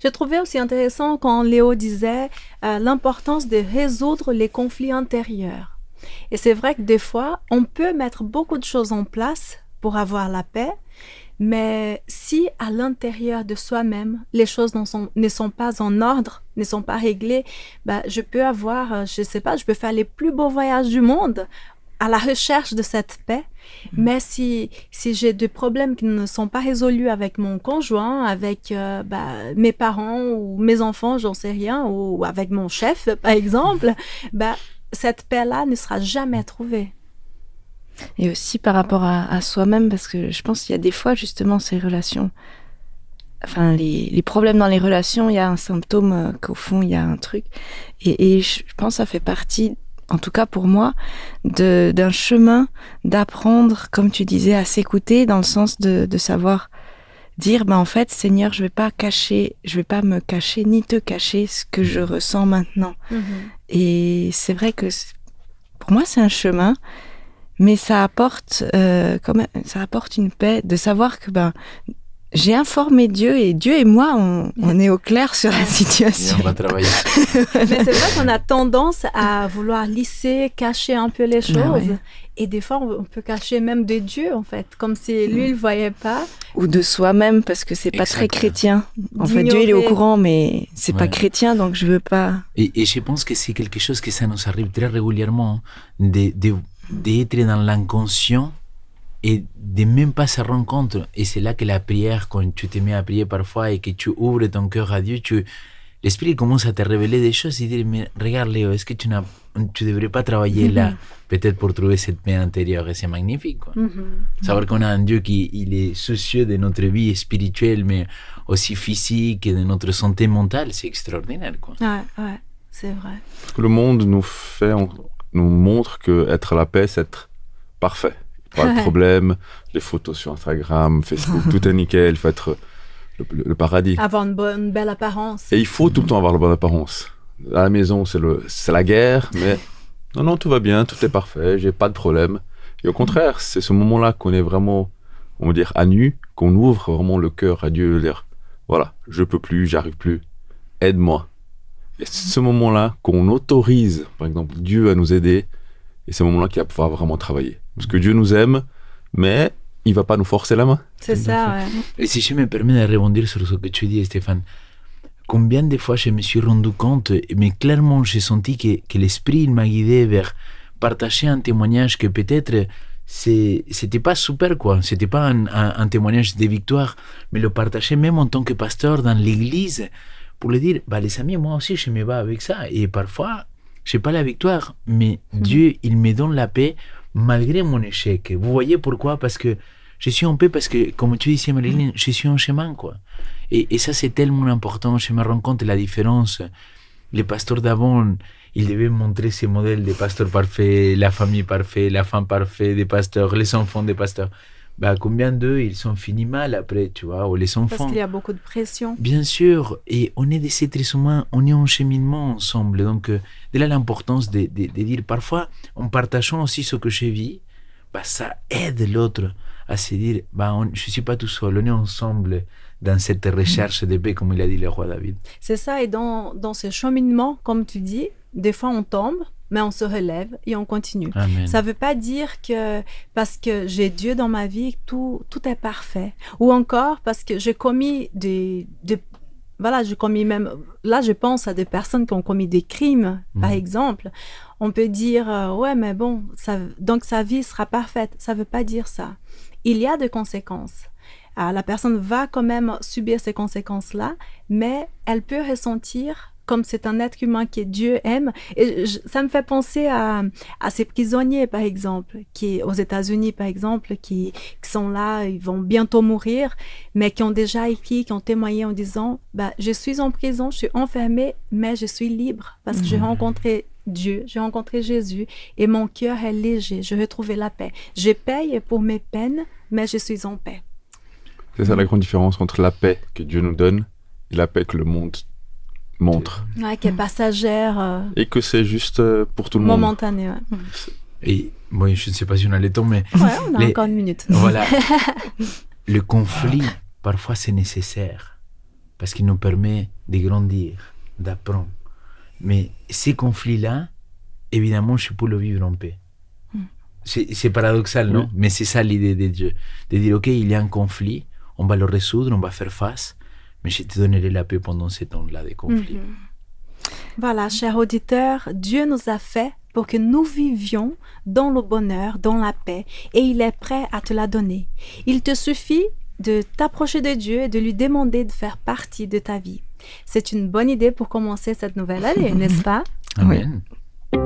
Speaker 1: J'ai trouvé aussi intéressant quand Léo disait l'importance de résoudre les conflits intérieurs. Et c'est vrai que des fois, on peut mettre beaucoup de choses en place pour avoir la paix, Mais si à l'intérieur de soi-même, les choses ne sont pas en ordre, ne sont pas réglées, je peux avoir, je sais pas, je peux faire les plus beaux voyages du monde à la recherche de cette paix. Mais si j'ai des problèmes qui ne sont pas résolus avec mon conjoint, avec mes parents ou mes enfants, j'en sais rien, ou avec mon chef, par exemple, cette paix-là ne sera jamais trouvée.
Speaker 3: Et aussi par rapport à soi-même, parce que je pense qu'il y a des fois, justement, ces relations, enfin, les problèmes dans les relations, il y a un symptôme qu'au fond, il y a un truc. Et je pense que ça fait partie, en tout cas pour moi, d'un chemin d'apprendre, comme tu disais, à s'écouter, dans le sens de savoir dire, en fait, Seigneur, je vais pas me cacher, ni te cacher ce que je ressens maintenant. Et c'est vrai que, pour moi, c'est un chemin. Mais ça apporte une paix de savoir que j'ai informé Dieu et Dieu et moi, on est au clair sur la situation.
Speaker 4: Et on va travailler.
Speaker 1: Mais c'est vrai qu'on a tendance à vouloir lisser, cacher un peu les choses. Et des fois, on peut cacher même de Dieu, en fait, comme si lui, il ne voyait pas.
Speaker 3: Ou de soi-même, parce que c'est pas très chrétien. En fait, Dieu, il est au courant, mais c'est pas chrétien, donc je veux pas...
Speaker 4: Et je pense que c'est quelque chose que ça nous arrive très régulièrement, d'être dans l'inconscient et de même pas se rendre compte. Et c'est là que la prière, quand tu te mets à prier parfois et que tu ouvres ton cœur à Dieu, l'Esprit commence à te révéler des choses et dire, mais regarde Léo, est-ce que tu devrais pas travailler là, peut-être pour trouver cette paix intérieure. Et c'est magnifique, quoi. Savoir qu'on a un Dieu il est soucieux de notre vie spirituelle, mais aussi physique et de notre santé mentale, c'est extraordinaire, quoi.
Speaker 1: Ouais, c'est vrai.
Speaker 2: Parce que le monde nous montre que être à la paix, c'est être parfait. Pas de problème, les photos sur Instagram, Facebook, tout est nickel, il faut être le paradis.
Speaker 1: Avoir une belle apparence.
Speaker 2: Et il faut tout le temps avoir la bonne apparence. À la maison, c'est la guerre, mais non, tout va bien, tout est parfait, j'ai pas de problème. Et au contraire, c'est ce moment-là qu'on est vraiment, on va dire, à nu, qu'on ouvre vraiment le cœur à Dieu, dire, voilà, je peux plus, j'arrive plus, aide-moi. Et c'est ce moment-là qu'on autorise, par exemple, Dieu à nous aider, et c'est ce moment-là qu'il va pouvoir vraiment travailler. Parce que Dieu nous aime, mais il ne va pas nous forcer la main.
Speaker 1: C'est ça, ouais.
Speaker 4: Et si je me permets de rebondir sur ce que tu dis, Stéphane, combien de fois je me suis rendu compte, mais clairement j'ai senti que l'Esprit il m'a guidé vers partager un témoignage que peut-être c'était pas super, quoi. C'était pas un témoignage de victoire, mais le partager même en tant que pasteur dans l'église, pour le dire, les amis, moi aussi je me bats avec ça. Et parfois, j'ai pas la victoire, mais Dieu, il me donne la paix malgré mon échec. Vous voyez pourquoi? Parce que je suis en paix, parce que, comme tu disais, Marilyn, je suis en chemin, quoi. Et ça, c'est tellement important. Je me rends compte de la différence. Les pasteurs d'avant, ils devaient montrer ces modèles des pasteurs parfaits, la famille parfaite, la femme parfaite des pasteurs, les enfants des pasteurs. Combien d'eux, ils sont finis mal après, tu vois, ou les enfants.
Speaker 1: Parce qu'il y a beaucoup de pression.
Speaker 4: Bien sûr, et on est des êtres humains, on est en cheminement ensemble. Donc, de là l'importance de dire, parfois, en partageant aussi ce que je vis, ça aide l'autre à se dire, je ne suis pas tout seul, on est ensemble dans cette recherche de paix, comme il a dit le roi David.
Speaker 1: C'est ça, et dans ce cheminement, comme tu dis, des fois on tombe, mais on se relève et on continue.
Speaker 4: Amen.
Speaker 1: Ça ne veut pas dire que parce que j'ai Dieu dans ma vie, tout est parfait. Ou encore parce que j'ai commis j'ai commis même... Là, je pense à des personnes qui ont commis des crimes, par exemple. On peut dire, ouais, mais bon, donc sa vie sera parfaite. Ça ne veut pas dire ça. Il y a des conséquences. La personne va quand même subir ces conséquences-là, mais elle peut ressentir, comme c'est un être humain que Dieu aime. Et ça me fait penser à ces prisonniers, par exemple, qui aux États-Unis, par exemple, qui sont là, ils vont bientôt mourir, mais qui ont déjà écrit, qui ont témoigné en disant, je suis en prison, je suis enfermée, mais je suis libre parce que j'ai rencontré Dieu, j'ai rencontré Jésus et mon cœur est léger, je retrouve la paix. Je paye pour mes peines, mais je suis en paix.
Speaker 2: C'est ça la grande différence entre la paix que Dieu nous donne et la paix que le monde montre.
Speaker 1: Ouais, qui est passagère.
Speaker 2: Et que c'est juste pour tout le monde.
Speaker 1: Momentané, ouais.
Speaker 4: Et moi, je ne sais pas si on a le temps, mais...
Speaker 1: Ouais, on a encore une minute.
Speaker 4: Voilà. Le conflit, parfois, c'est nécessaire parce qu'il nous permet de grandir, d'apprendre. Mais ces conflits-là, évidemment, je peux le vivre en paix. C'est paradoxal, non? Mais c'est ça l'idée de Dieu. De dire, OK, il y a un conflit, on va le résoudre, on va faire face, mais je te donnerai la paix pendant ces temps-là de conflit.
Speaker 1: Voilà, chers auditeurs, Dieu nous a fait pour que nous vivions dans le bonheur, dans la paix, et il est prêt à te la donner. Il te suffit de t'approcher de Dieu et de lui demander de faire partie de ta vie. C'est une bonne idée pour commencer cette nouvelle année, n'est-ce pas?
Speaker 4: Amen.
Speaker 3: Oui.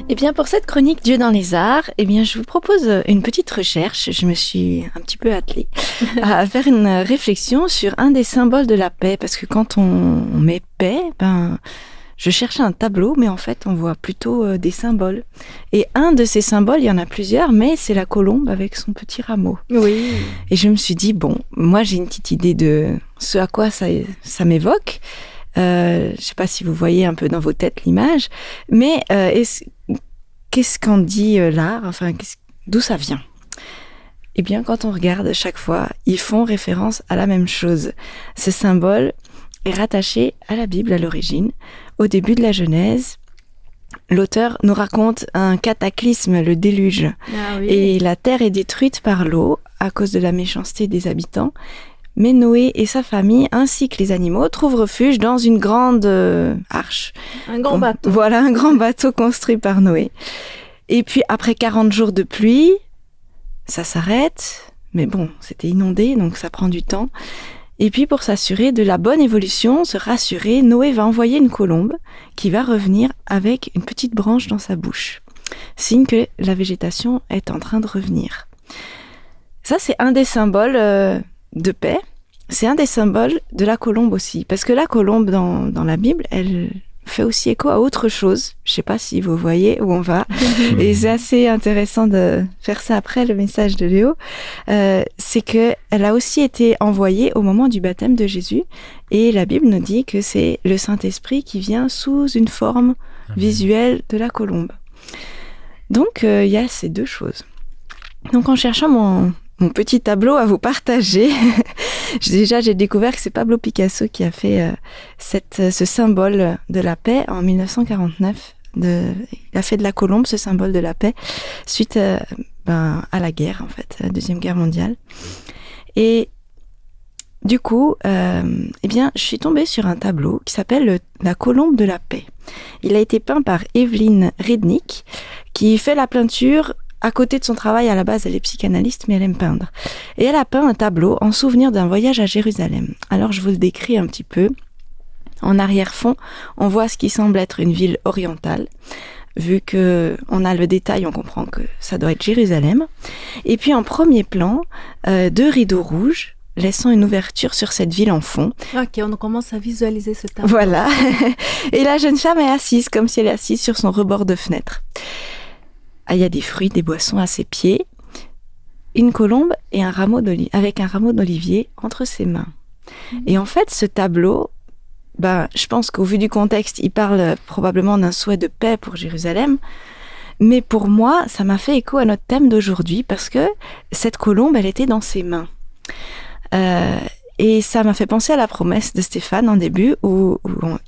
Speaker 3: Eh bien, pour cette chronique Dieu dans les arts, eh bien, je vous propose une petite recherche. Je me suis un petit peu attelée à faire une réflexion sur un des symboles de la paix. Parce que quand on met paix, je cherchais un tableau, mais en fait, on voit plutôt des symboles. Et un de ces symboles, il y en a plusieurs, mais c'est la colombe avec son petit rameau.
Speaker 1: Oui.
Speaker 3: Et je me suis dit, bon, moi, j'ai une petite idée de ce à quoi ça m'évoque. Je sais pas si vous voyez un peu dans vos têtes l'image, mais qu'est-ce qu'en dit l'art? Enfin, d'où ça vient? Eh bien, quand on regarde chaque fois, ils font référence à la même chose. Ce symbole est rattaché à la Bible à l'origine. Au début de la Genèse, l'auteur nous raconte un cataclysme, le déluge.
Speaker 1: Ah oui.
Speaker 3: Et la terre est détruite par l'eau à cause de la méchanceté des habitants. Mais Noé et sa famille, ainsi que les animaux, trouvent refuge dans une grande arche.
Speaker 1: Un grand bateau.
Speaker 3: Voilà, un grand bateau construit par Noé. Et puis, après 40 jours de pluie, ça s'arrête. Mais bon, c'était inondé, donc ça prend du temps. Et puis, pour s'assurer de la bonne évolution, se rassurer, Noé va envoyer une colombe qui va revenir avec une petite branche dans sa bouche. Signe que la végétation est en train de revenir. Ça, c'est un des symboles de paix. C'est un des symboles de la colombe aussi. Parce que la colombe, dans la Bible, elle fait aussi écho à autre chose. Je ne sais pas si vous voyez où on va. Et c'est assez intéressant de faire ça après le message de Léo. C'est qu'elle a aussi été envoyée au moment du baptême de Jésus. Et la Bible nous dit que c'est le Saint-Esprit qui vient sous une forme visuelle de la colombe. Donc, il y a ces deux choses. Donc, en cherchant mon petit tableau à vous partager. J'ai découvert que c'est Pablo Picasso qui a fait ce symbole de la paix en 1949. Il a fait de la colombe ce symbole de la paix suite à la guerre, en fait, à la Deuxième Guerre mondiale. Et du coup, je suis tombée sur un tableau qui s'appelle La colombe de la paix. Il a été peint par Evelyn Rednick, qui fait la peinture. À côté de son travail, à la base, elle est psychanalyste, mais elle aime peindre. Et elle a peint un tableau en souvenir d'un voyage à Jérusalem. Alors, je vous le décris un petit peu. En arrière-fond, on voit ce qui semble être une ville orientale. Vu qu'on a le détail, on comprend que ça doit être Jérusalem. Et puis, en premier plan, 2 rideaux rouges, laissant une ouverture sur cette ville en fond.
Speaker 1: Ok, on commence à visualiser ce tableau.
Speaker 3: Voilà. Et la jeune femme est assise, comme si elle est assise sur son rebord de fenêtre. Il y a des fruits, des boissons à ses pieds, une colombe et avec un rameau d'olivier entre ses mains. Et en fait, ce tableau, je pense qu'au vu du contexte, il parle probablement d'un souhait de paix pour Jérusalem. Mais pour moi, ça m'a fait écho à notre thème d'aujourd'hui parce que cette colombe, elle était dans ses mains. Et ça m'a fait penser à la promesse de Stéphane en début où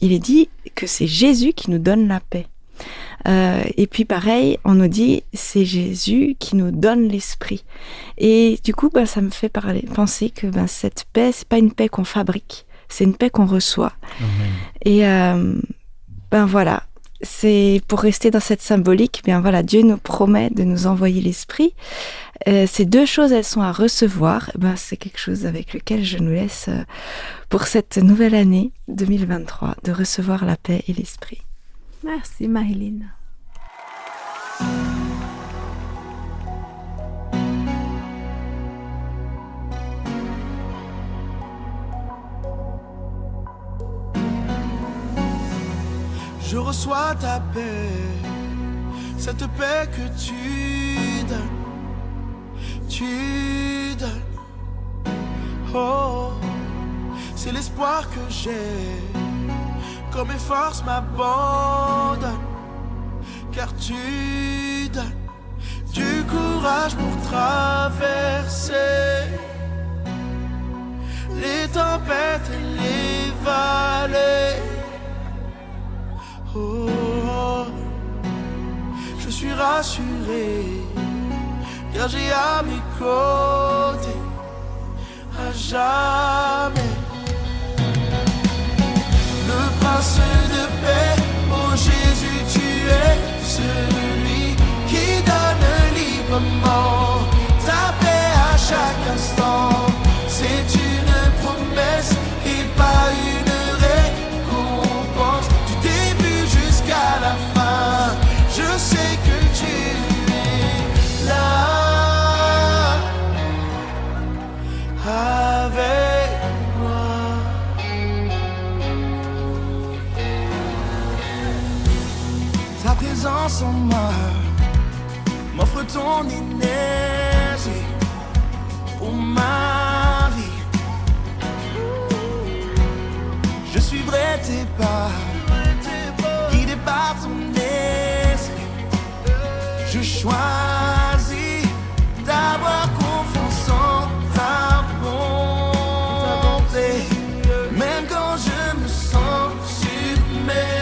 Speaker 3: il est dit que c'est Jésus qui nous donne la paix. Et puis pareil, on nous dit c'est Jésus qui nous donne l'esprit. Et du coup, ça me fait penser que cette paix, c'est pas une paix qu'on fabrique, c'est une paix qu'on reçoit.
Speaker 4: Amen.
Speaker 3: Et voilà, c'est pour rester dans cette symbolique. Dieu nous promet de nous envoyer l'esprit. Ces deux choses, elles sont à recevoir. C'est quelque chose avec lequel je nous laisse pour cette nouvelle année 2023, de recevoir la paix et l'esprit.
Speaker 1: Merci Marilyn.
Speaker 6: Je reçois ta paix, cette paix que tu donnes. Oh, c'est l'espoir que j'ai. Quand mes forces m'abandonnent, car tu donnes du courage pour traverser les tempêtes et les vallées. rassuré, car j'ai à mes côtés à jamais le prince de paix. Oh Jésus, tu es celui qui donne librement ta paix à chaque instant. C'est une promesse et pas une récompense. Du début jusqu'à la fin, je sais que tu es là avec moi. Ta présence en moi m'offre ton énergie pour ma vie. Je suivrai tes pas, guidé par ton esprit. Je choisis d'avoir confiance en ta bonté, même quand je me sens submergé.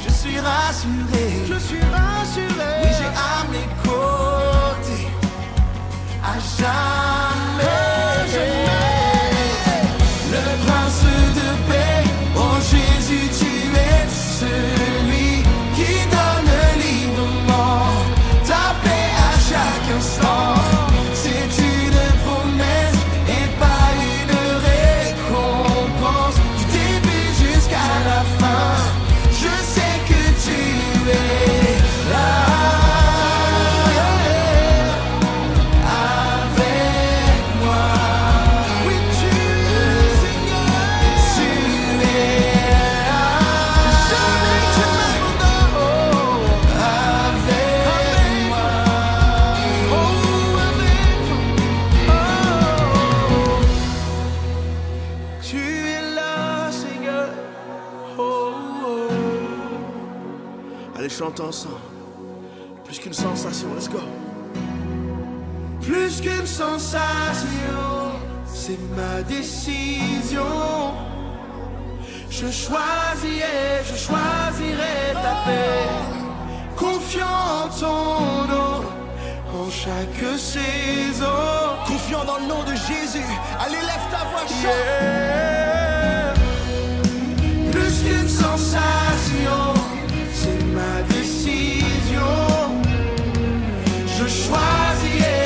Speaker 6: Je suis rassuré, oui j'ai à mes côtés à jamais le prince de paix. Oh Jésus, tu es celui qui donne librement ta paix à chaque instant. C'est une promesse et pas une récompense. Du début jusqu'à la fin, je sais que tu es là avec moi. Oui, tu es Seigneur, tu es là. Jamais tu m'abandonnes. Avec moi, oh avec moi, oh. Tu es là, Seigneur, oh, oh. Allez, chantons ensemble. Plus qu'une sensation, let's go. Plus qu'une sensation, c'est ma décision. Je choisirai ta paix, confiant en ton nom, en chaque saison. Confiant dans le nom de Jésus, allez lève ta voix, chante. Plus qu'une sensation, c'est ma décision. Je choisirai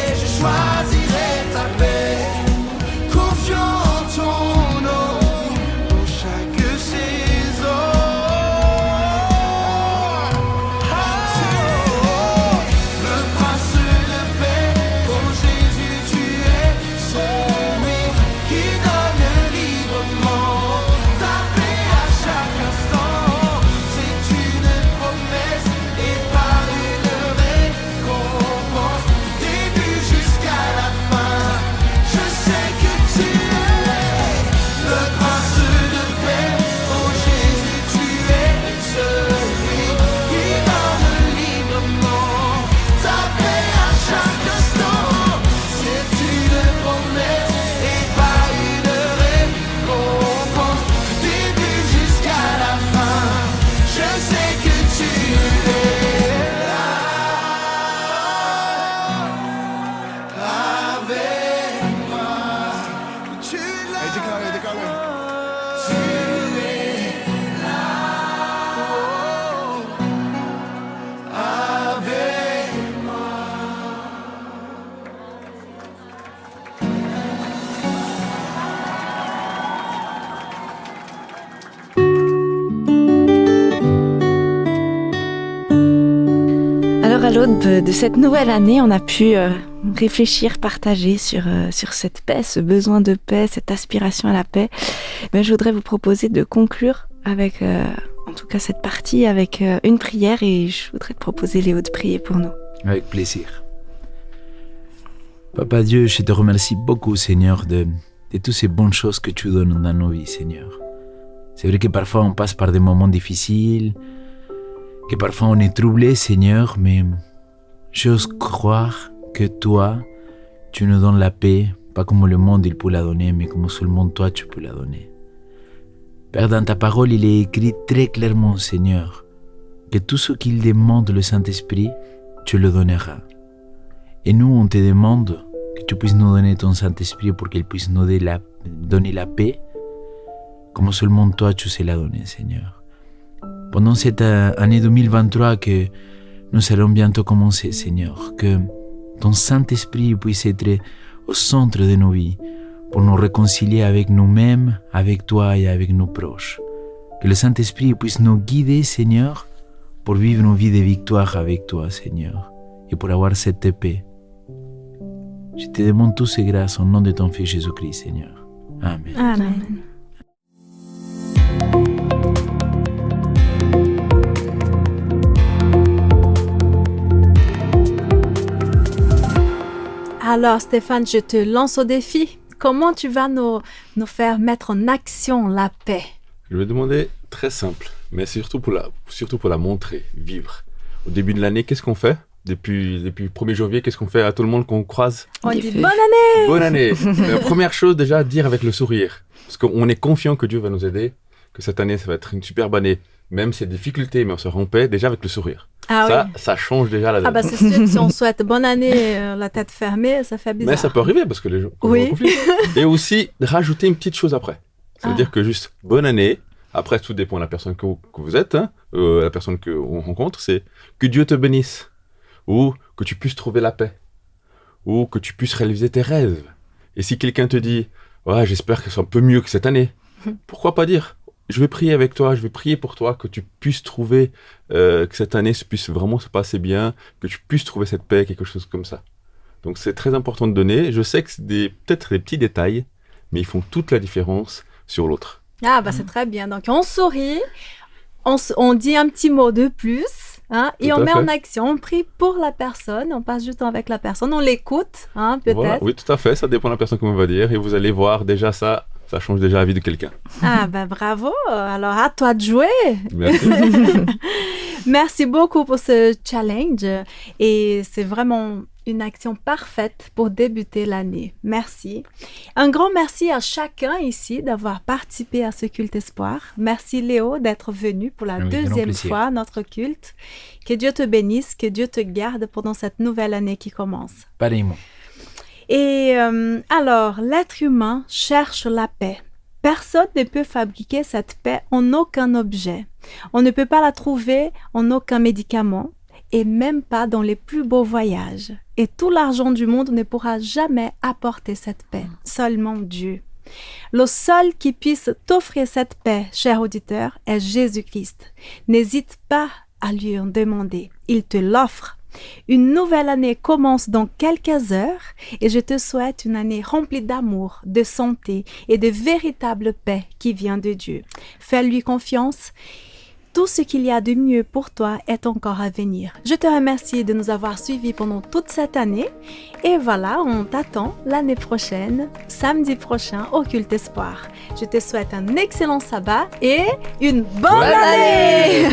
Speaker 6: ta paix, confiant en ton nom, en chaque saison. Le prince de paix, oh Jésus, tu es celui qui donne librement ta paix à chaque instant. C'est une promesse et pas une récompense. Du début jusqu'à la fin, je sais que tu es le prince de paix. Oh Jésus, tu es celui qui donne librement ta paix à chaque instant. C'est une promesse et pas une récompense. Du début jusqu'à la fin, je sais que tu es là avec moi. Tu es là. Déclarez. Tu es là avec moi.
Speaker 3: Alors à l'aube de cette nouvelle année, on a pu réfléchir, partager sur cette paix, ce besoin de paix, cette aspiration à la paix. Mais je voudrais vous proposer de conclure avec, en tout cas cette partie, avec une prière, et je voudrais te proposer Léo de prier pour nous.
Speaker 4: Avec plaisir. Papa Dieu, je te remercie beaucoup, Seigneur, de toutes ces bonnes choses que tu donnes dans nos vies, Seigneur. C'est vrai que parfois on passe par des moments difficiles, que parfois on est troublé, Seigneur, mais j'ose croire que toi, tu nous donnes la paix, pas comme le monde il peut la donner, mais comme seulement toi tu peux la donner. Père, dans ta parole, il est écrit très clairement, Seigneur, que tout ce qu'il demande le Saint-Esprit, tu le donneras. Et nous, on te demande que tu puisses nous donner ton Saint-Esprit pour qu'il puisse nous donner la paix, comme seulement toi, tu sais la donner, Seigneur. Pendant cette année 2023 que nous allons bientôt commencer, Seigneur, que ton Saint-Esprit puisse être au centre de nos vies pour nous réconcilier avec nous-mêmes, avec toi et avec nos proches. Que le Saint-Esprit puisse nous guider, Seigneur, pour vivre une vie de victoire avec toi, Seigneur, et pour avoir cette paix. Je te demande toutes ces grâces au nom de ton Fils Jésus-Christ, Seigneur. Amen.
Speaker 1: Amen. Alors Stéphane, je te lance au défi. Comment tu vas nous faire mettre en action la paix?
Speaker 2: Je vais demander très simple, mais surtout pour la montrer, vivre. Au début de l'année, qu'est-ce qu'on fait? Depuis le 1er janvier, qu'est-ce qu'on fait à tout le monde qu'on croise?
Speaker 1: On dit bonne année!
Speaker 2: Bonne année! La première chose déjà, dire avec le sourire. Parce qu'on est confiant que Dieu va nous aider, que cette année, ça va être une superbe année. Même s'il y a des difficultés, mais on se en paix, déjà avec le sourire.
Speaker 1: Ah
Speaker 2: ça change déjà la donne.
Speaker 1: Ah bah c'est sûr que si on souhaite bonne année, la tête fermée, ça fait bizarre.
Speaker 2: Mais ça peut arriver parce que les gens
Speaker 1: oui.
Speaker 2: Et aussi, rajouter une petite chose après. Ça veut dire que juste bonne année, après tout dépend de la personne que vous êtes, hein, la personne qu'on rencontre, c'est que Dieu te bénisse, ou que tu puisses trouver la paix, ou que tu puisses réaliser tes rêves. Et si quelqu'un te dit, ouais, j'espère que ce soit un peu mieux que cette année, pourquoi pas dire, je vais prier avec toi, je vais prier pour toi, que tu puisses trouver, que cette année puisse vraiment se passer bien, que tu puisses trouver cette paix, quelque chose comme ça. Donc c'est très important de donner. Je sais que c'est peut-être des petits détails, mais ils font toute la différence sur l'autre.
Speaker 1: Ah bah c'est très bien. Donc on sourit, on dit un petit mot de plus, hein, et on met en action, on prie pour la personne, on passe du temps avec la personne, on l'écoute, hein, peut-être. Voilà,
Speaker 2: oui, tout à fait, ça dépend de la personne qu'on va dire, et vous allez voir déjà ça change déjà la vie de quelqu'un.
Speaker 1: Ah ben bravo, alors à toi de jouer.
Speaker 2: Merci.
Speaker 1: Merci beaucoup pour ce challenge et c'est vraiment une action parfaite pour débuter l'année. Merci. Un grand merci à chacun ici d'avoir participé à ce culte espoir. Merci Léo d'être venu pour la deuxième fois à notre culte. Que Dieu te bénisse, que Dieu te garde pendant cette nouvelle année qui commence.
Speaker 4: Pareillement.
Speaker 1: Et alors, l'être humain cherche la paix. Personne ne peut fabriquer cette paix en aucun objet. On ne peut pas la trouver en aucun médicament et même pas dans les plus beaux voyages. Et tout l'argent du monde ne pourra jamais apporter cette paix. Seulement Dieu. Le seul qui puisse t'offrir cette paix, cher auditeur, est Jésus-Christ. N'hésite pas à lui en demander. Il te l'offre. Une nouvelle année commence dans quelques heures et je te souhaite une année remplie d'amour, de santé et de véritable paix qui vient de Dieu. Fais-lui confiance. Tout ce qu'il y a de mieux pour toi est encore à venir. Je te remercie de nous avoir suivis pendant toute cette année et voilà, on t'attend l'année prochaine, samedi prochain au Culte Espoir. Je te souhaite un excellent sabbat et une bonne année!